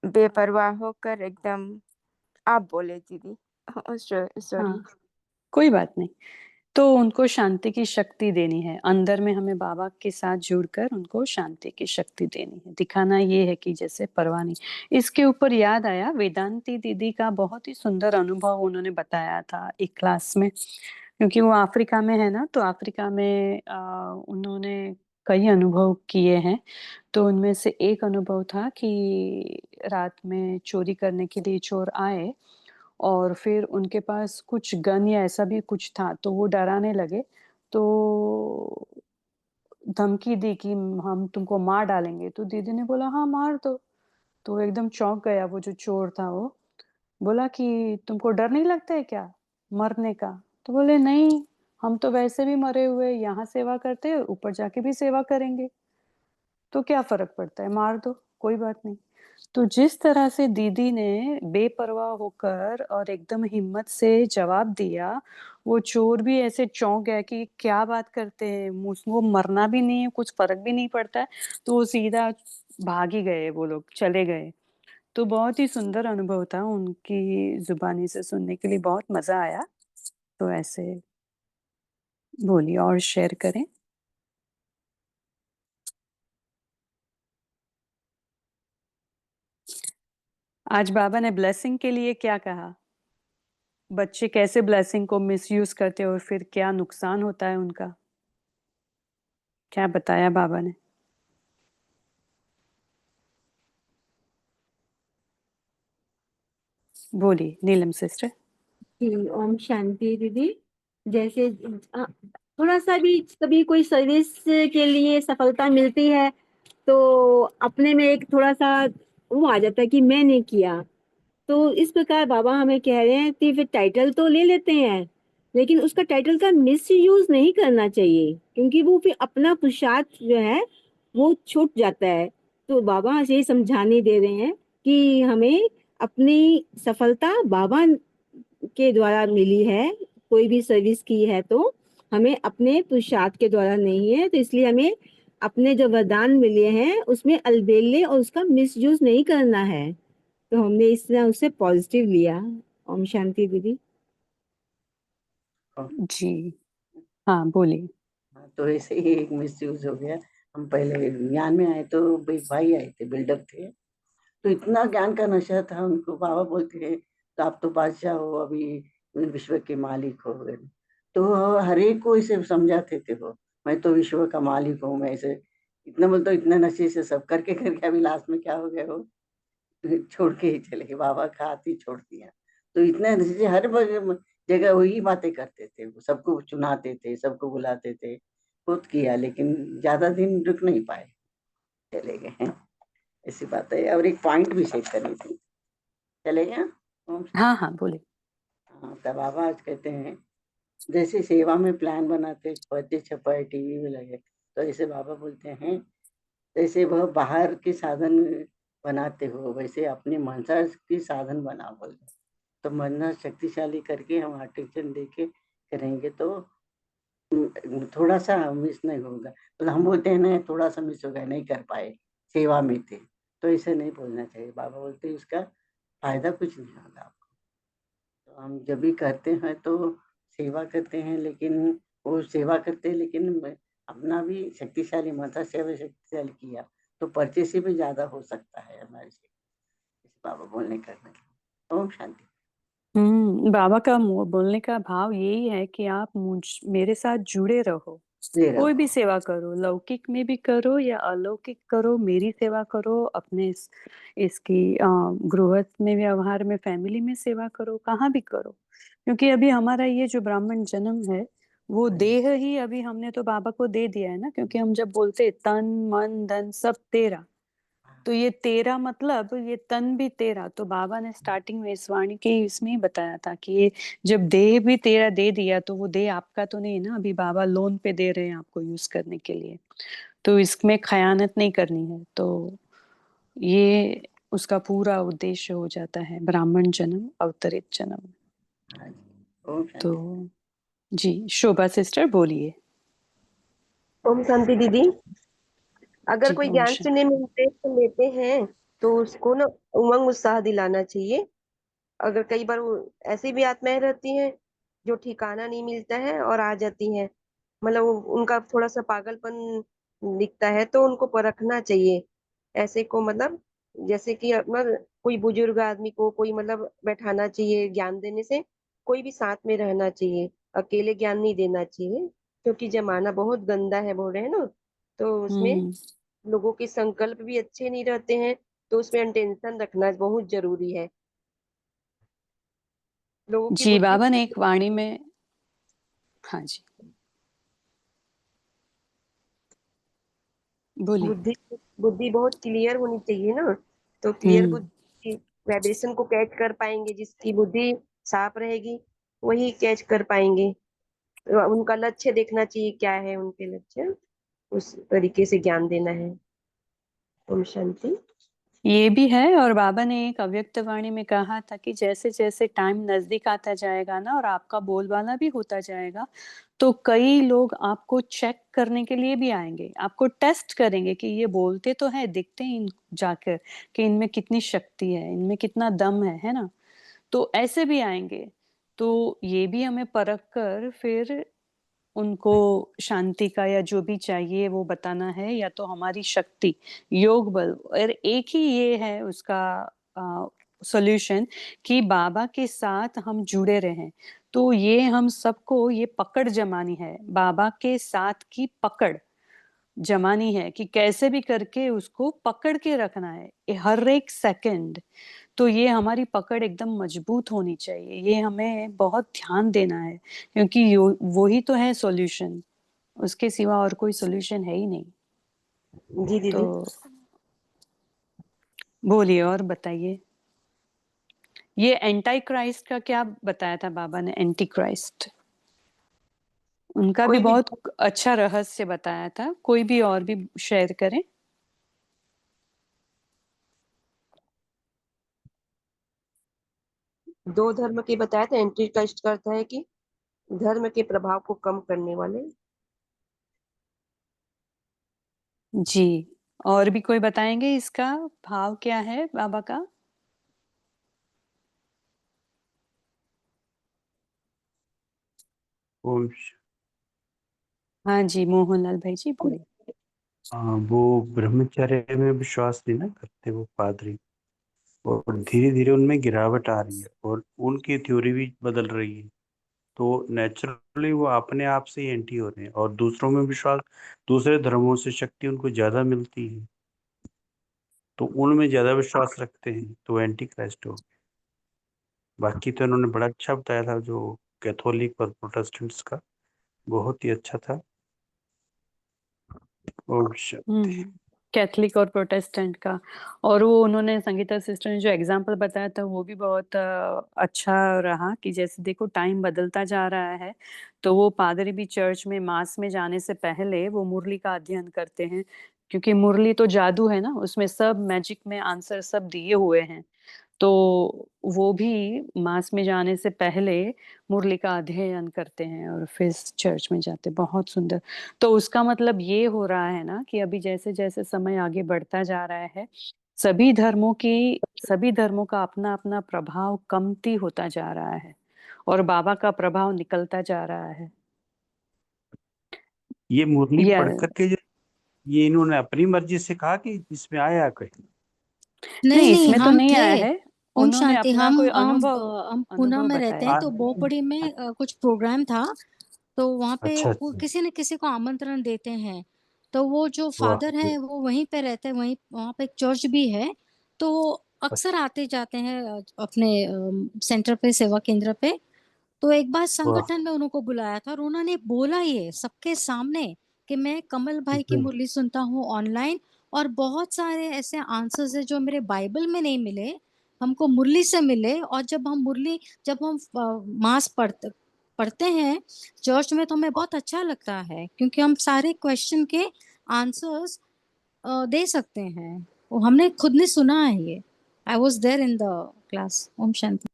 बेपरवाह होकर एकदम। आप बोले दीदी। हाँ, सॉरी। कोई बात नहीं। तो उनको शांति की शक्ति देनी है, अंदर में हमें बाबा के साथ जुड़कर उनको शांति की शक्ति देनी है, दिखाना ये है कि जैसे परवाह नहीं। इसके ऊपर याद आया वेदांती दीदी का बहुत ही सुंदर अनुभव उन्होंने बताया था एक क्लास में, क्योंकि वो अफ्रीका में है ना, तो अफ्रीका में उन्होंने कई अनुभव किए हैं। तो उनमें से एक अनुभव था कि रात में चोरी करने के लिए चोर आए और फिर उनके पास कुछ गन या ऐसा भी कुछ था, तो वो डराने लगे, तो धमकी दी कि हम तुमको मार डालेंगे। तो दीदी ने बोला हाँ मार दो। तो वो एकदम चौंक गया, वो जो चोर था वो बोला कि तुमको डर नहीं लगता है क्या मरने का? तो बोले नहीं, हम तो वैसे भी मरे हुए, यहाँ सेवा करते हैं, ऊपर जाके भी सेवा करेंगे, तो क्या फर्क पड़ता है, मार दो, कोई बात नहीं। तो जिस तरह से दीदी ने बेपरवाह होकर और एकदम हिम्मत से जवाब दिया, वो चोर भी ऐसे चौंक गया कि क्या बात करते हैं, वो मरना भी नहीं है, कुछ फर्क भी नहीं पड़ता है, तो वो सीधा भाग ही गए, वो लोग चले गए। तो बहुत ही सुंदर अनुभव था, उनकी जुबानी से सुनने के लिए बहुत मजा आया। तो ऐसे बोलिए और शेयर करें। आज बाबा ने ब्लेसिंग के लिए क्या कहा, बच्चे कैसे ब्लेसिंग को मिसयूज करते हैं और फिर क्या नुकसान होता है उनका, क्या बताया बाबा ने? बोलिए नीलम सिस्टर। जी, ओम शांति दीदी। जैसे थोड़ा सा भी कभी कोई सर्विस के लिए सफलता मिलती है तो अपने में एक थोड़ा सा वो आ जाता है कि मैंने किया। तो इस प्रकार बाबा हमें कह रहे हैं कि फिर टाइटल तो ले लेते हैं, लेकिन उसका टाइटल का मिस यूज नहीं करना चाहिए, क्योंकि वो फिर अपना पुरुषार्थ जो है वो छूट जाता है। तो बाबा यही समझाने दे रहे हैं कि हमें अपनी सफलता बाबा के द्वारा मिली है, कोई भी सर्विस की है तो हमें अपने पुरुषार्थ के द्वारा नहीं है। तो इसलिए हमें अपने जो वरदान मिले हैं उसमें अलबेले और उसका मिसयूज नहीं करना है। तो हमने इस तरह उससे पॉजिटिव लिया। ओम शांति दीदी। जी हाँ बोलिए। हाँ, तो ऐसे ही एक मिसयूज हो गया। हम पहले ज्ञान में आए तो एक भाई आए थे, बिल्डर थे, तो इतना ज्ञान का नशा था उनको। बाबा बोलते हैं तो आप तो बादशाह हो, अभी विश्व के मालिक हो गए। तो हर एक को इसे समझाते थे वो, मैं तो विश्व का मालिक हूँ, मैं ऐसे इतना बोलता, इतना नशे से सब करके करके अभी लास्ट में क्या हो गया, वो छोड़ के ही चले गए, बाबा का हाथ ही छोड़ दिया। तो इतना नशे से हर जगह वही बातें करते थे, वो सबको चुनाते थे, सबको बुलाते थे, बहुत किया, लेकिन ज्यादा दिन रुक नहीं पाए, चले गए हैं। ऐसी बात है। और एक पॉइंट भी शेयर करनी थी, चले गया। हाँ हाँ बोलिए। हाँ, तब बाबा आज कहते हैं जैसे सेवा में प्लान बनाते, पढ़ते छपाए, टीवी में लगे, तो ऐसे बाबा बोलते हैं जैसे वह बाहर के साधन बनाते हो, वैसे अपने मनसा के साधन बना बोलते। तो मनना शक्तिशाली करके हम अटेंशन देके करेंगे तो थोड़ा सा मिस नहीं होगा। तो हम बोलते हैं ना थोड़ा सा मिस हो गया, नहीं कर पाए, सेवा में थे, तो ऐसे नहीं बोलना चाहिए। बाबा बोलते हैं उसका फायदा कुछ नहीं होगा आपको। तो हम जब भी करते हैं तो सेवा करते हैं, लेकिन वो सेवा करते हैं लेकिन अपना भी शक्तिशाली माता सेवा शक्तिशाली किया तो पर्चे से भी ज्यादा हो सकता है हमारे से, इस बाबा बोलने करने। ओम शांति। बाबा का बोलने का भाव यही है कि आप मेरे साथ जुड़े रहो, ये कोई रहो। भी सेवा करो, लौकिक में भी करो या अलौकिक करो, मेरी सेवा करो, अपने इसकी गृहस्थ में, व्यवहार में, फैमिली में सेवा करो, कहाँ भी करो। क्योंकि अभी हमारा ये जो ब्राह्मण जन्म है वो देह ही अभी हमने तो बाबा को दे दिया है ना, क्योंकि हम जब बोलते हैं तन मन धन सब तेरा, तो ये तेरा मतलब ये तन भी तेरा। तो बाबा ने स्टार्टिंग में इस वाणी के इसमें ही बताया था कि ये जब देह भी तेरा दे दिया तो वो देह आपका तो नहीं है ना, अभी बाबा लोन पे दे रहे हैं आपको यूज करने के लिए, तो इसमें खयानत नहीं करनी है। तो ये उसका पूरा उद्देश्य हो जाता है ब्राह्मण जन्म, अवतरित जन्म। हाँ जी, ओम तो शांति। जी शोभा सिस्टर बोलिए। ओम शांति दीदी। अगर जी कोई ओम ज्ञान शांति। सुनने में इंटरेस्ट लेते हैं तो उसको ना उमंग उत्साह दिलाना चाहिए। अगर कई बार ऐसी भी आत्माएं रहती हैं जो ठिकाना नहीं मिलता है और आ जाती हैं, मतलब उनका थोड़ा सा पागलपन दिखता है तो उनको परखना चाहिए। ऐसे को मतलब जैसे कि अपना कोई बुजुर्ग आदमी को कोई मतलब बैठाना चाहिए ज्ञान देने से, कोई भी साथ में रहना चाहिए, अकेले ज्ञान नहीं देना चाहिए। क्योंकि जमाना बहुत गंदा है बोल रहे हैं ना, तो उसमें हम्म। लोगों के संकल्प भी अच्छे नहीं रहते हैं, तो उसमें अटेंशन रखना बहुत जरूरी है। लोगों की जी बुद्धि बाबा ने एक वाणी में, हाँ जी बोलिए। बुद्धि बुद्धि बहुत क्लियर होनी चाहिए ना, तो क्लियर हम्म। बुद्धि वाइब्रेशन को कैच कर पाएंगे। जिसकी बुद्धि साफ रहेगी वही कैच कर पाएंगे। तो उनका लक्ष्य देखना चाहिए, क्या है उनके लक्ष्य, उस तरीके से ज्ञान देना है। ओम शांति। ये भी है, और बाबा ने एक अव्यक्त वाणी में कहा था कि जैसे जैसे टाइम नजदीक आता जाएगा ना और आपका बोलबाला भी होता जाएगा, तो कई लोग आपको चेक करने के लिए भी आएंगे, आपको टेस्ट करेंगे कि ये बोलते तो है, दिखते हैं इन जाकर कि इनमें कितनी शक्ति है, इनमें कितना दम है ना। तो ऐसे भी आएंगे। तो ये भी हमें परख कर फिर उनको शांति का या जो भी चाहिए वो बताना है, या तो हमारी शक्ति, योग बल, और एक ही ये है उसका सॉल्यूशन कि बाबा के साथ हम जुड़े रहें। तो ये हम सबको ये पकड़ जमानी है, बाबा के साथ की पकड़ जमानी है कि कैसे भी करके उसको पकड़ के रखना है हर एक सेकंड। तो ये हमारी पकड़ एकदम मजबूत होनी चाहिए, ये हमें बहुत ध्यान देना है, क्योंकि वो ही तो है सॉल्यूशन, उसके सिवा और कोई सॉल्यूशन है ही नहीं। जी तो दीदी। बोलिए और बताइए। ये एंटी क्राइस्ट का क्या बताया था बाबा ने, एंटी क्राइस्ट, उनका भी कोई भी बहुत अच्छा रहस्य बताया था, कोई भी और भी शेयर करें। दो धर्म के बताया था। एंटी कास्ट का अर्थ है कि धर्म के प्रभाव को कम करने वाले। जी और भी कोई बताएंगे इसका भाव क्या है बाबा का। ओम हाँ जी मोहनलाल भाई जी बोलिए। वो ब्रह्मचर्य में विश्वास नहीं ना करते वो पादरी, और धीरे धीरे उनमें गिरावट आ रही है और उनकी थ्योरी भी बदल रही है। तो नेचुरली वो अपने आप से ही एंटी हो रहे हैं और दूसरों में विश्वास, दूसरे धर्मों से शक्ति उनको ज्यादा मिलती है, तो उनमें ज्यादा विश्वास रखते हैं, तो एंटी क्राइस्ट हो। बाकी तो इन्होंने बड़ा अच्छा बताया था जो कैथोलिक और प्रोटेस्टेंट्स का, बहुत ही अच्छा था। ओम शांति। कैथलिक और प्रोटेस्टेंट का, और वो उन्होंने संगीता सिस्टर ने जो एग्जाम्पल बताया था वो भी बहुत अच्छा रहा कि जैसे देखो टाइम बदलता जा रहा है, तो वो पादरी भी चर्च में मास में जाने से पहले वो मुरली का अध्ययन करते हैं, क्योंकि मुरली तो जादू है ना, उसमें सब मैजिक में आंसर सब दिए हुए हैं। तो वो भी मास में जाने से पहले मुरली का अध्ययन करते हैं और फिर चर्च में जाते, बहुत सुंदर। तो उसका मतलब ये हो रहा है ना कि अभी जैसे जैसे समय आगे बढ़ता जा रहा है, सभी धर्मों की, सभी धर्मों का अपना अपना प्रभाव कमती होता जा रहा है और बाबा का प्रभाव निकलता जा रहा है। ये मुरली या पढ़ करके जो ये इन्होंने अपनी मर्जी से कहा कि इसमें आया कहीं? नहीं नहीं नहीं इसमें तो हम नहीं थे। आया है। ओम उन्होंने शांति। अपना हम कोई हम अनुभव पूना में रहते बताया। हैं, तो बोपड़ी में कुछ प्रोग्राम था, तो वहाँ पे अच्छा वो अच्छा किसी न किसी को आमंत्रण देते हैं। तो वो जो वाह फादर है वो वहीं पे रहते हैं, वहीं वहाँ पे एक चर्च भी है, तो वो अक्सर आते जाते हैं अपने सेंटर पे, सेवा केंद्र पे। तो एक बार वाह संगठन में उनको बुलाया था और उन्होंने बोला ये सबके सामने कि मैं कमल भाई की मुरली सुनता हूँ ऑनलाइन, और बहुत सारे ऐसे आंसर्स है जो मेरे बाइबल में नहीं मिले, हमको मुरली से मिले। और जब हम मास पढ़ते हैं चर्च में, तो हमें बहुत अच्छा लगता है, क्योंकि हम सारे क्वेश्चन के आंसर्स दे सकते हैं। वो हमने खुद ने सुना है ये। I was there in the class. ओम शांति।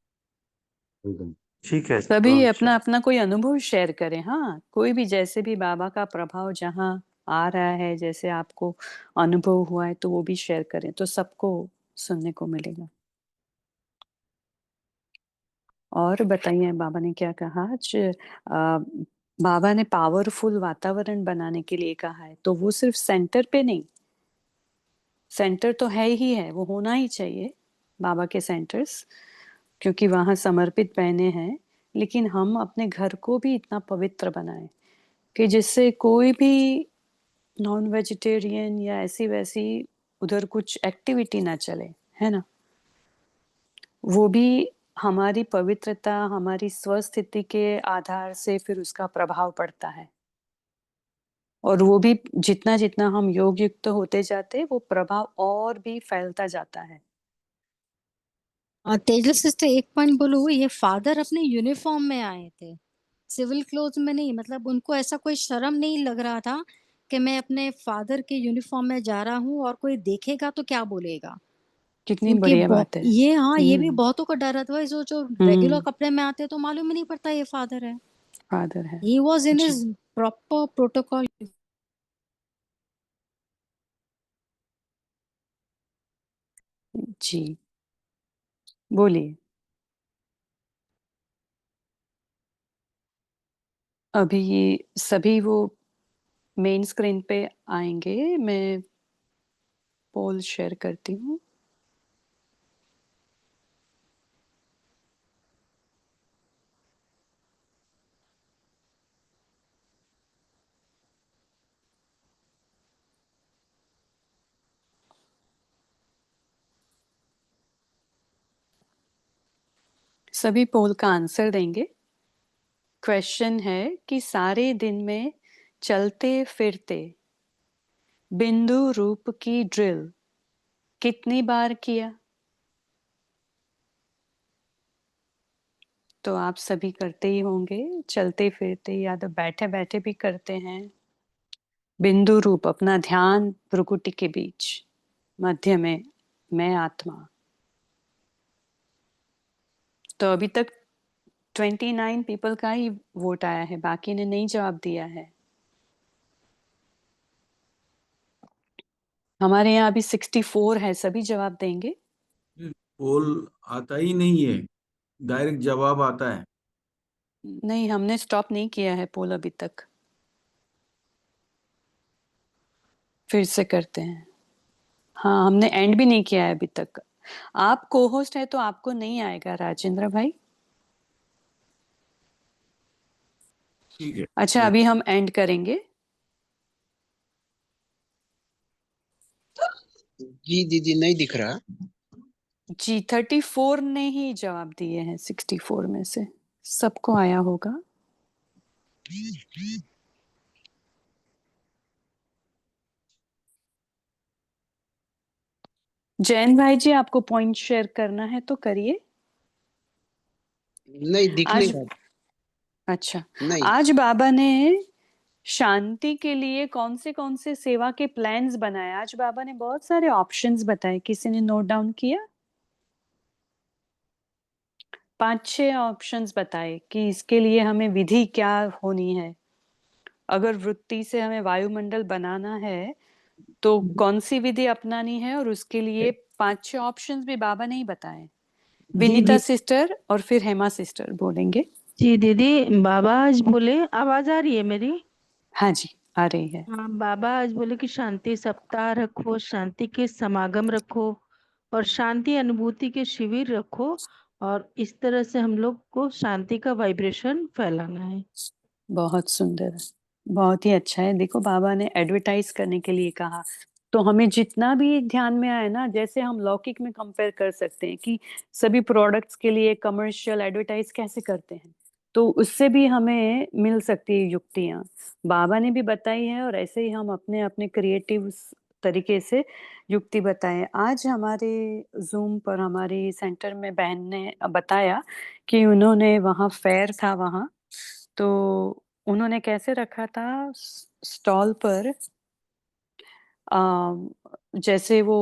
ठीक है। सभी तो अपना अपना कोई अनुभव शेयर करें। हाँ, कोई भी जैसे भी बाबा का प्रभाव जहाँ आ रहा है, जैसे आपको अनुभव हुआ है, तो वो भी शेयर करें, तो सबको सुनने को मिलेगा। और बताइए बाबा ने क्या कहा आज। बाबा ने पावरफुल वातावरण बनाने के लिए कहा है, तो वो सिर्फ सेंटर पे नहीं, सेंटर तो है ही है, वो होना ही चाहिए बाबा के सेंटर्स, क्योंकि वहां समर्पित बहने हैं, लेकिन हम अपने घर को भी इतना पवित्र बनाएं कि जिससे कोई भी नॉन वेजिटेरियन या ऐसी वैसी उधर कुछ एक्टिविटी ना चले, है ना। वो भी हमारी पवित्रता, हमारी स्वस्थिति के आधार से फिर उसका प्रभाव पड़ता है, और वो भी जितना जितना हम योग युक्त होते जाते, वो प्रभाव और भी फैलता जाता है। तेजस सिस्टर, एक पॉइंट बोलूँ, ये फादर अपने यूनिफॉर्म में आए थे, सिविल क्लोथ में नहीं। मतलब उनको ऐसा कोई शर्म नहीं लग रहा था कि मैं अपने फादर के यूनिफॉर्म में जा रहा हूँ और कोई देखेगा तो क्या बोलेगा। कितनी क्योंकि बढ़िया बात है। ये, हाँ, ये भी बहुतों को डर था, जो रेगुलर हम्म, कपड़े में आते तो मालूम ही नहीं पड़ता ये फादर है। फादर है ही वॉज इन जी। His proper protocol. जी बोलिए। अभी ये सभी वो मेन स्क्रीन पे आएंगे, मैं पोल शेयर करती हूँ। सभी पोल का आंसर देंगे। क्वेश्चन है कि सारे दिन में चलते फिरते बिंदु रूप की ड्रिल कितनी बार किया। तो आप सभी करते ही होंगे, चलते फिरते या तो बैठे बैठे भी करते हैं। बिंदु रूप, अपना ध्यान भ्रुकुटी के बीच, मध्य में मैं आत्मा। तो अभी तक 29 पीपल का ही वोट आया है, बाकी ने नहीं जवाब दिया है। हमारे यहाँ अभी 64 है, सभी जवाब देंगे। पोल आता ही नहीं है, डायरेक्ट जवाब आता है। नहीं, हमने स्टॉप नहीं किया है पोल अभी तक, फिर से करते हैं। हाँ, हमने एंड भी नहीं किया है अभी तक। आप को होस्ट है तो आपको नहीं आएगा राजेंद्र भाई। ठीक है। अच्छा, अभी हम एंड करेंगे। जी दीदी, नहीं दिख रहा। जी 34 ने ही जवाब दिए हैं 64 में से, सबको आया होगा। जैन भाई जी, आपको पॉइंट शेयर करना है तो करिए। नहीं दिख आज, नहीं रहा। अच्छा, नहीं। आज बाबा ने शांति के लिए कौन से सेवा के प्लान्स बनाए। आज बाबा ने बहुत सारे ऑप्शंस बताए, किसी ने नोट डाउन किया। 5-6 ऑप्शंस बताए कि इसके लिए हमें विधि क्या होनी है। अगर वृत्ति से हमें वायुमंडल बनाना है तो कौन सी विधि अपनानी है, और उसके लिए 5-6 ऑप्शंस भी बाबा ने ही बताए। विनीता सिस्टर और फिर हेमा सिस्टर बोलेंगे। जी दीदी, बाबा आज बोले, आवाज आ रही है मेरी? हाँ जी, आ रही है। हाँ, बाबा आज बोले कि शांति सप्ताह रखो, शांति के समागम रखो, और शांति अनुभूति के शिविर रखो और इस तरह से हम लोग को शांति का वाइब्रेशन फैलाना है। बहुत सुंदर, बहुत ही अच्छा है। देखो बाबा ने एडवर्टाइज करने के लिए कहा, तो हमें जितना भी ध्यान में आए ना, जैसे हम लौकिक में कंपेयर कर सकते हैं कि सभी प्रोडक्ट्स के लिए कमर्शियल एडवर्टाइज कैसे करते हैं, तो उससे भी हमें मिल सकती है युक्तियां। बाबा ने भी बताई है और ऐसे ही हम अपने अपने क्रिएटिव तरीके से युक्ति बताए। आज हमारे जूम पर हमारे सेंटर में बहन ने बताया कि उन्होंने वहाँ फेयर था वहाँ, तो उन्होंने कैसे रखा था स्टॉल पर, अम, जैसे वो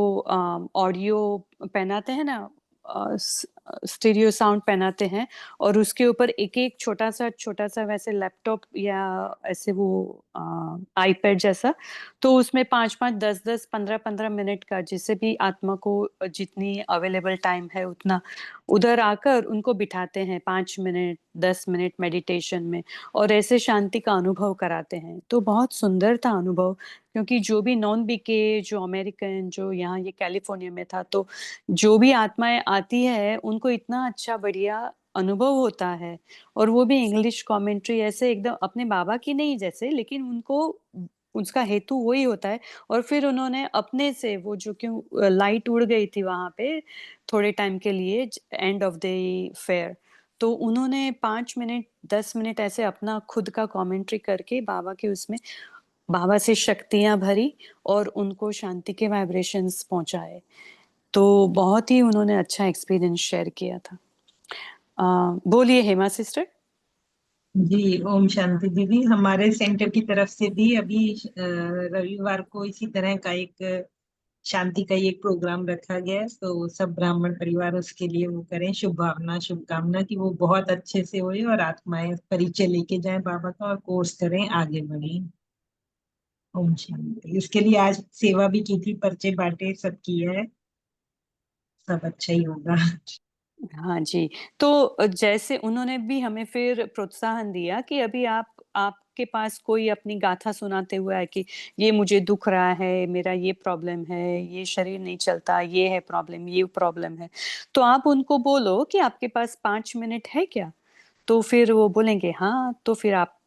ऑडियो पहनाते हैं ना, स्टीरियो साउंड पहनाते हैं, और उसके ऊपर एक एक छोटा सा वैसे लैपटॉप या ऐसे वो आईपैड जैसा, तो उसमें 5-5, 10-10, 15-15 मिनट का, जिससे भी आत्मा को जितनी अवेलेबल टाइम है उतना उधर आकर उनको बिठाते हैं 5 मिनट 10 मिनट मेडिटेशन में, और ऐसे शांति का अनुभव कराते हैं। तो बहुत सुंदर था अनुभव, क्योंकि जो भी नॉन बीके, जो अमेरिकन, जो यहाँ ये कैलिफोर्निया में था, तो जो भी आत्माएं आती है उनको इतना अच्छा बढ़िया अनुभव होता है, और वो भी इंग्लिश कमेंट्री ऐसे एकदम अपने बाबा की नहीं जैसे, लेकिन उनको उसका हेतु वही होता है। और फिर उन्होंने अपने से वो जो क्यों लाइट उड़ गई थी वहां पे थोड़े टाइम के लिए एंड ऑफ द फेयर, तो उन्होंने 5 मिनट 10 मिनट ऐसे अपना खुद का कमेंट्री करके बाबा के उसमें बाबा से शक्तियां भरी और उनको शांति के वाइब्रेशंस पहुंचाए। तो बहुत ही उन्होंने अच्छा एक्सपीरियंस शेयर किया था। बोलिए हेमा सिस्टर। जी ओम शांति दीदी। हमारे सेंटर की तरफ से भी अभी रविवार को इसी तरह का एक शांति का ही एक प्रोग्राम रखा गया है, तो सब ब्राह्मण परिवार उसके लिए वो करें, शुभ भावना शुभकामना कि वो बहुत अच्छे से होए और आत्माएं परिचय लेके जाएं बाबा का और कोर्स करें, आगे बढ़ें। ओम शांति। इसके लिए आज सेवा भी की थी, पर्चे बांटे, सब किया है, सब अच्छा ही होगा। हाँ जी, तो जैसे उन्होंने भी हमें फिर प्रोत्साहन दिया कि अभी आपके पास कोई अपनी गाथा सुनाते हुए है कि ये मुझे दुख रहा है, मेरा ये प्रॉब्लम है, ये शरीर नहीं चलता, ये है प्रॉब्लम, ये प्रॉब्लम है, तो आप उनको बोलो कि आपके पास 5 मिनट है क्या? तो फिर वो बोलेंगे हाँ, तो फिर आप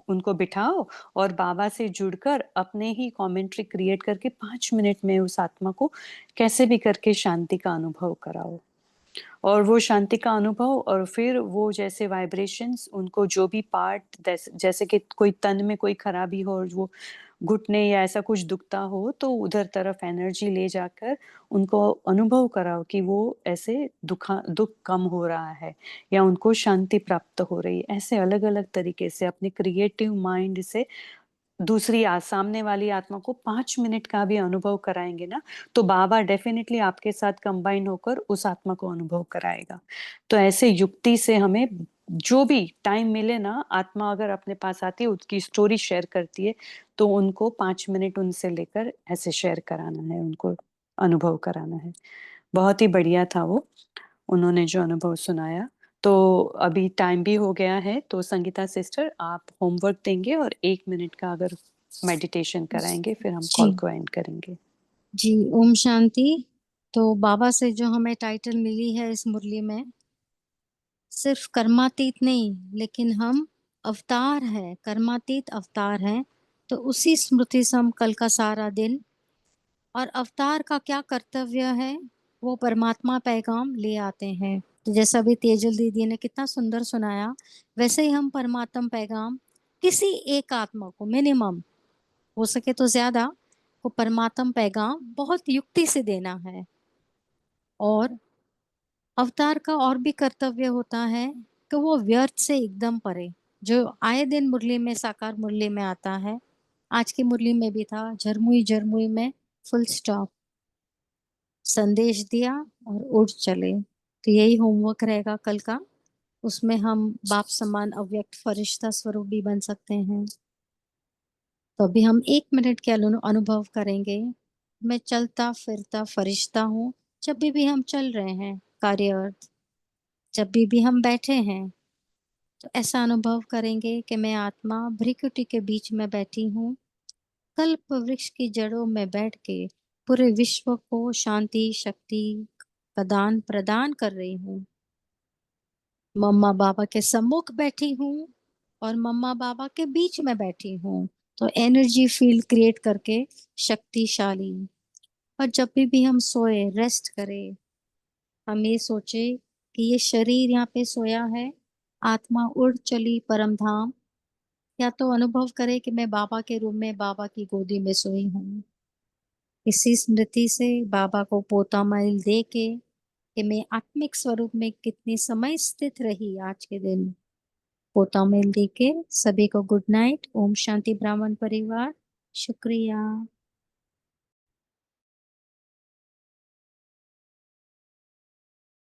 उनको बिठाओ और बाबा से जुड़कर अपने ही कमेंट्री क्रिएट करके 5 मिनट में उस आत्मा को कैसे भी करके शांति का अनुभव कराओ, और वो शांति का अनुभव, और फिर वो जैसे वाइब्रेशंस उनको जो भी पार्ट जैसे कि कोई तन में कोई खराबी हो और वो घुटने या ऐसा कुछ दुखता हो, तो उधर तरफ एनर्जी ले जाकर उनको अनुभव कराओ कि वो ऐसे दुख कम हो रहा है या उनको शांति प्राप्त हो रही है। ऐसे अलग अलग तरीके से अपने क्रिएटिव माइंड से दूसरी सामने वाली आत्मा को 5 मिनट का भी अनुभव कराएंगे ना, तो बाबा डेफिनेटली आपके साथ कंबाइन होकर उस आत्मा को अनुभव कराएगा। तो ऐसे युक्ति से हमें जो भी टाइम मिले ना, आत्मा अगर अपने पास आती है, उसकी स्टोरी शेयर करती है, तो उनको 5 मिनट उनसे लेकर ऐसे शेयर कराना है, उनको अनुभव कराना है। बहुत ही बढ़िया था वो, उन्होंने जो अनुभव सुनाया। तो अभी टाइम भी हो गया है, तो संगीता सिस्टर आप होमवर्क देंगे और 1 मिनट का अगर मेडिटेशन कराएंगे, फिर हम कॉल जी को एंड करेंगे। जी ओम शांति। तो बाबा से जो हमें टाइटल मिली है इस मुरली में, सिर्फ कर्मातीत नहीं, लेकिन हम अवतार हैं, कर्मातीत अवतार हैं। तो उसी स्मृति से हम कल का सारा दिन, और अवतार का क्या कर्तव्य है, वो परमात्मा पैगाम ले आते हैं। तो जैसा अभी तेजल दीदी ने कितना सुंदर सुनाया, वैसे ही हम परमात्मा पैगाम किसी एक आत्मा को, मिनिमम हो सके तो ज्यादा को परमात्मा पैगाम बहुत युक्ति से देना है। और अवतार का और भी कर्तव्य होता है कि वो व्यर्थ से एकदम परे, जो आए दिन मुरली में, साकार मुरली में आता है, आज की मुरली में भी था, झरमुई झरमुई में फुल स्टॉप, संदेश दिया और उड़ चले। तो यही होमवर्क रहेगा कल का। उसमें हम बाप समान अव्यक्त फरिश्ता स्वरूप भी बन सकते हैं। तो अभी हम 1 मिनट के अनुभव करेंगे। मैं चलता फिरता फरिश्ता हूँ। जब भी हम चल रहे हैं कार्य अर्थ, जब भी हम बैठे हैं, तो ऐसा अनुभव करेंगे कि मैं आत्मा भ्रिकुटी के बीच में बैठी हूँ, कल्प वृक्ष की जड़ों में बैठ के पूरे विश्व को शांति शक्ति का दान प्रदान कर रही हूँ। मम्मा बाबा के सम्मुख बैठी हूँ और मम्मा बाबा के बीच में बैठी हूँ, तो एनर्जी फील्ड क्रिएट करके शक्तिशाली। और जब भी हम सोए, रेस्ट करें, हम ये सोचे कि ये शरीर यहाँ पे सोया है, आत्मा उड़ चली परम धाम, या तो अनुभव करे कि मैं बाबा के रूम में बाबा की गोदी में सोई हूँ। इसी स्मृति से बाबा को पोता मैल दे के कि मैं आत्मिक स्वरूप में कितनी समय स्थित रही आज के दिन, पोता मेल दे के सभी को गुड नाइट। ओम शांति ब्राह्मण परिवार, शुक्रिया।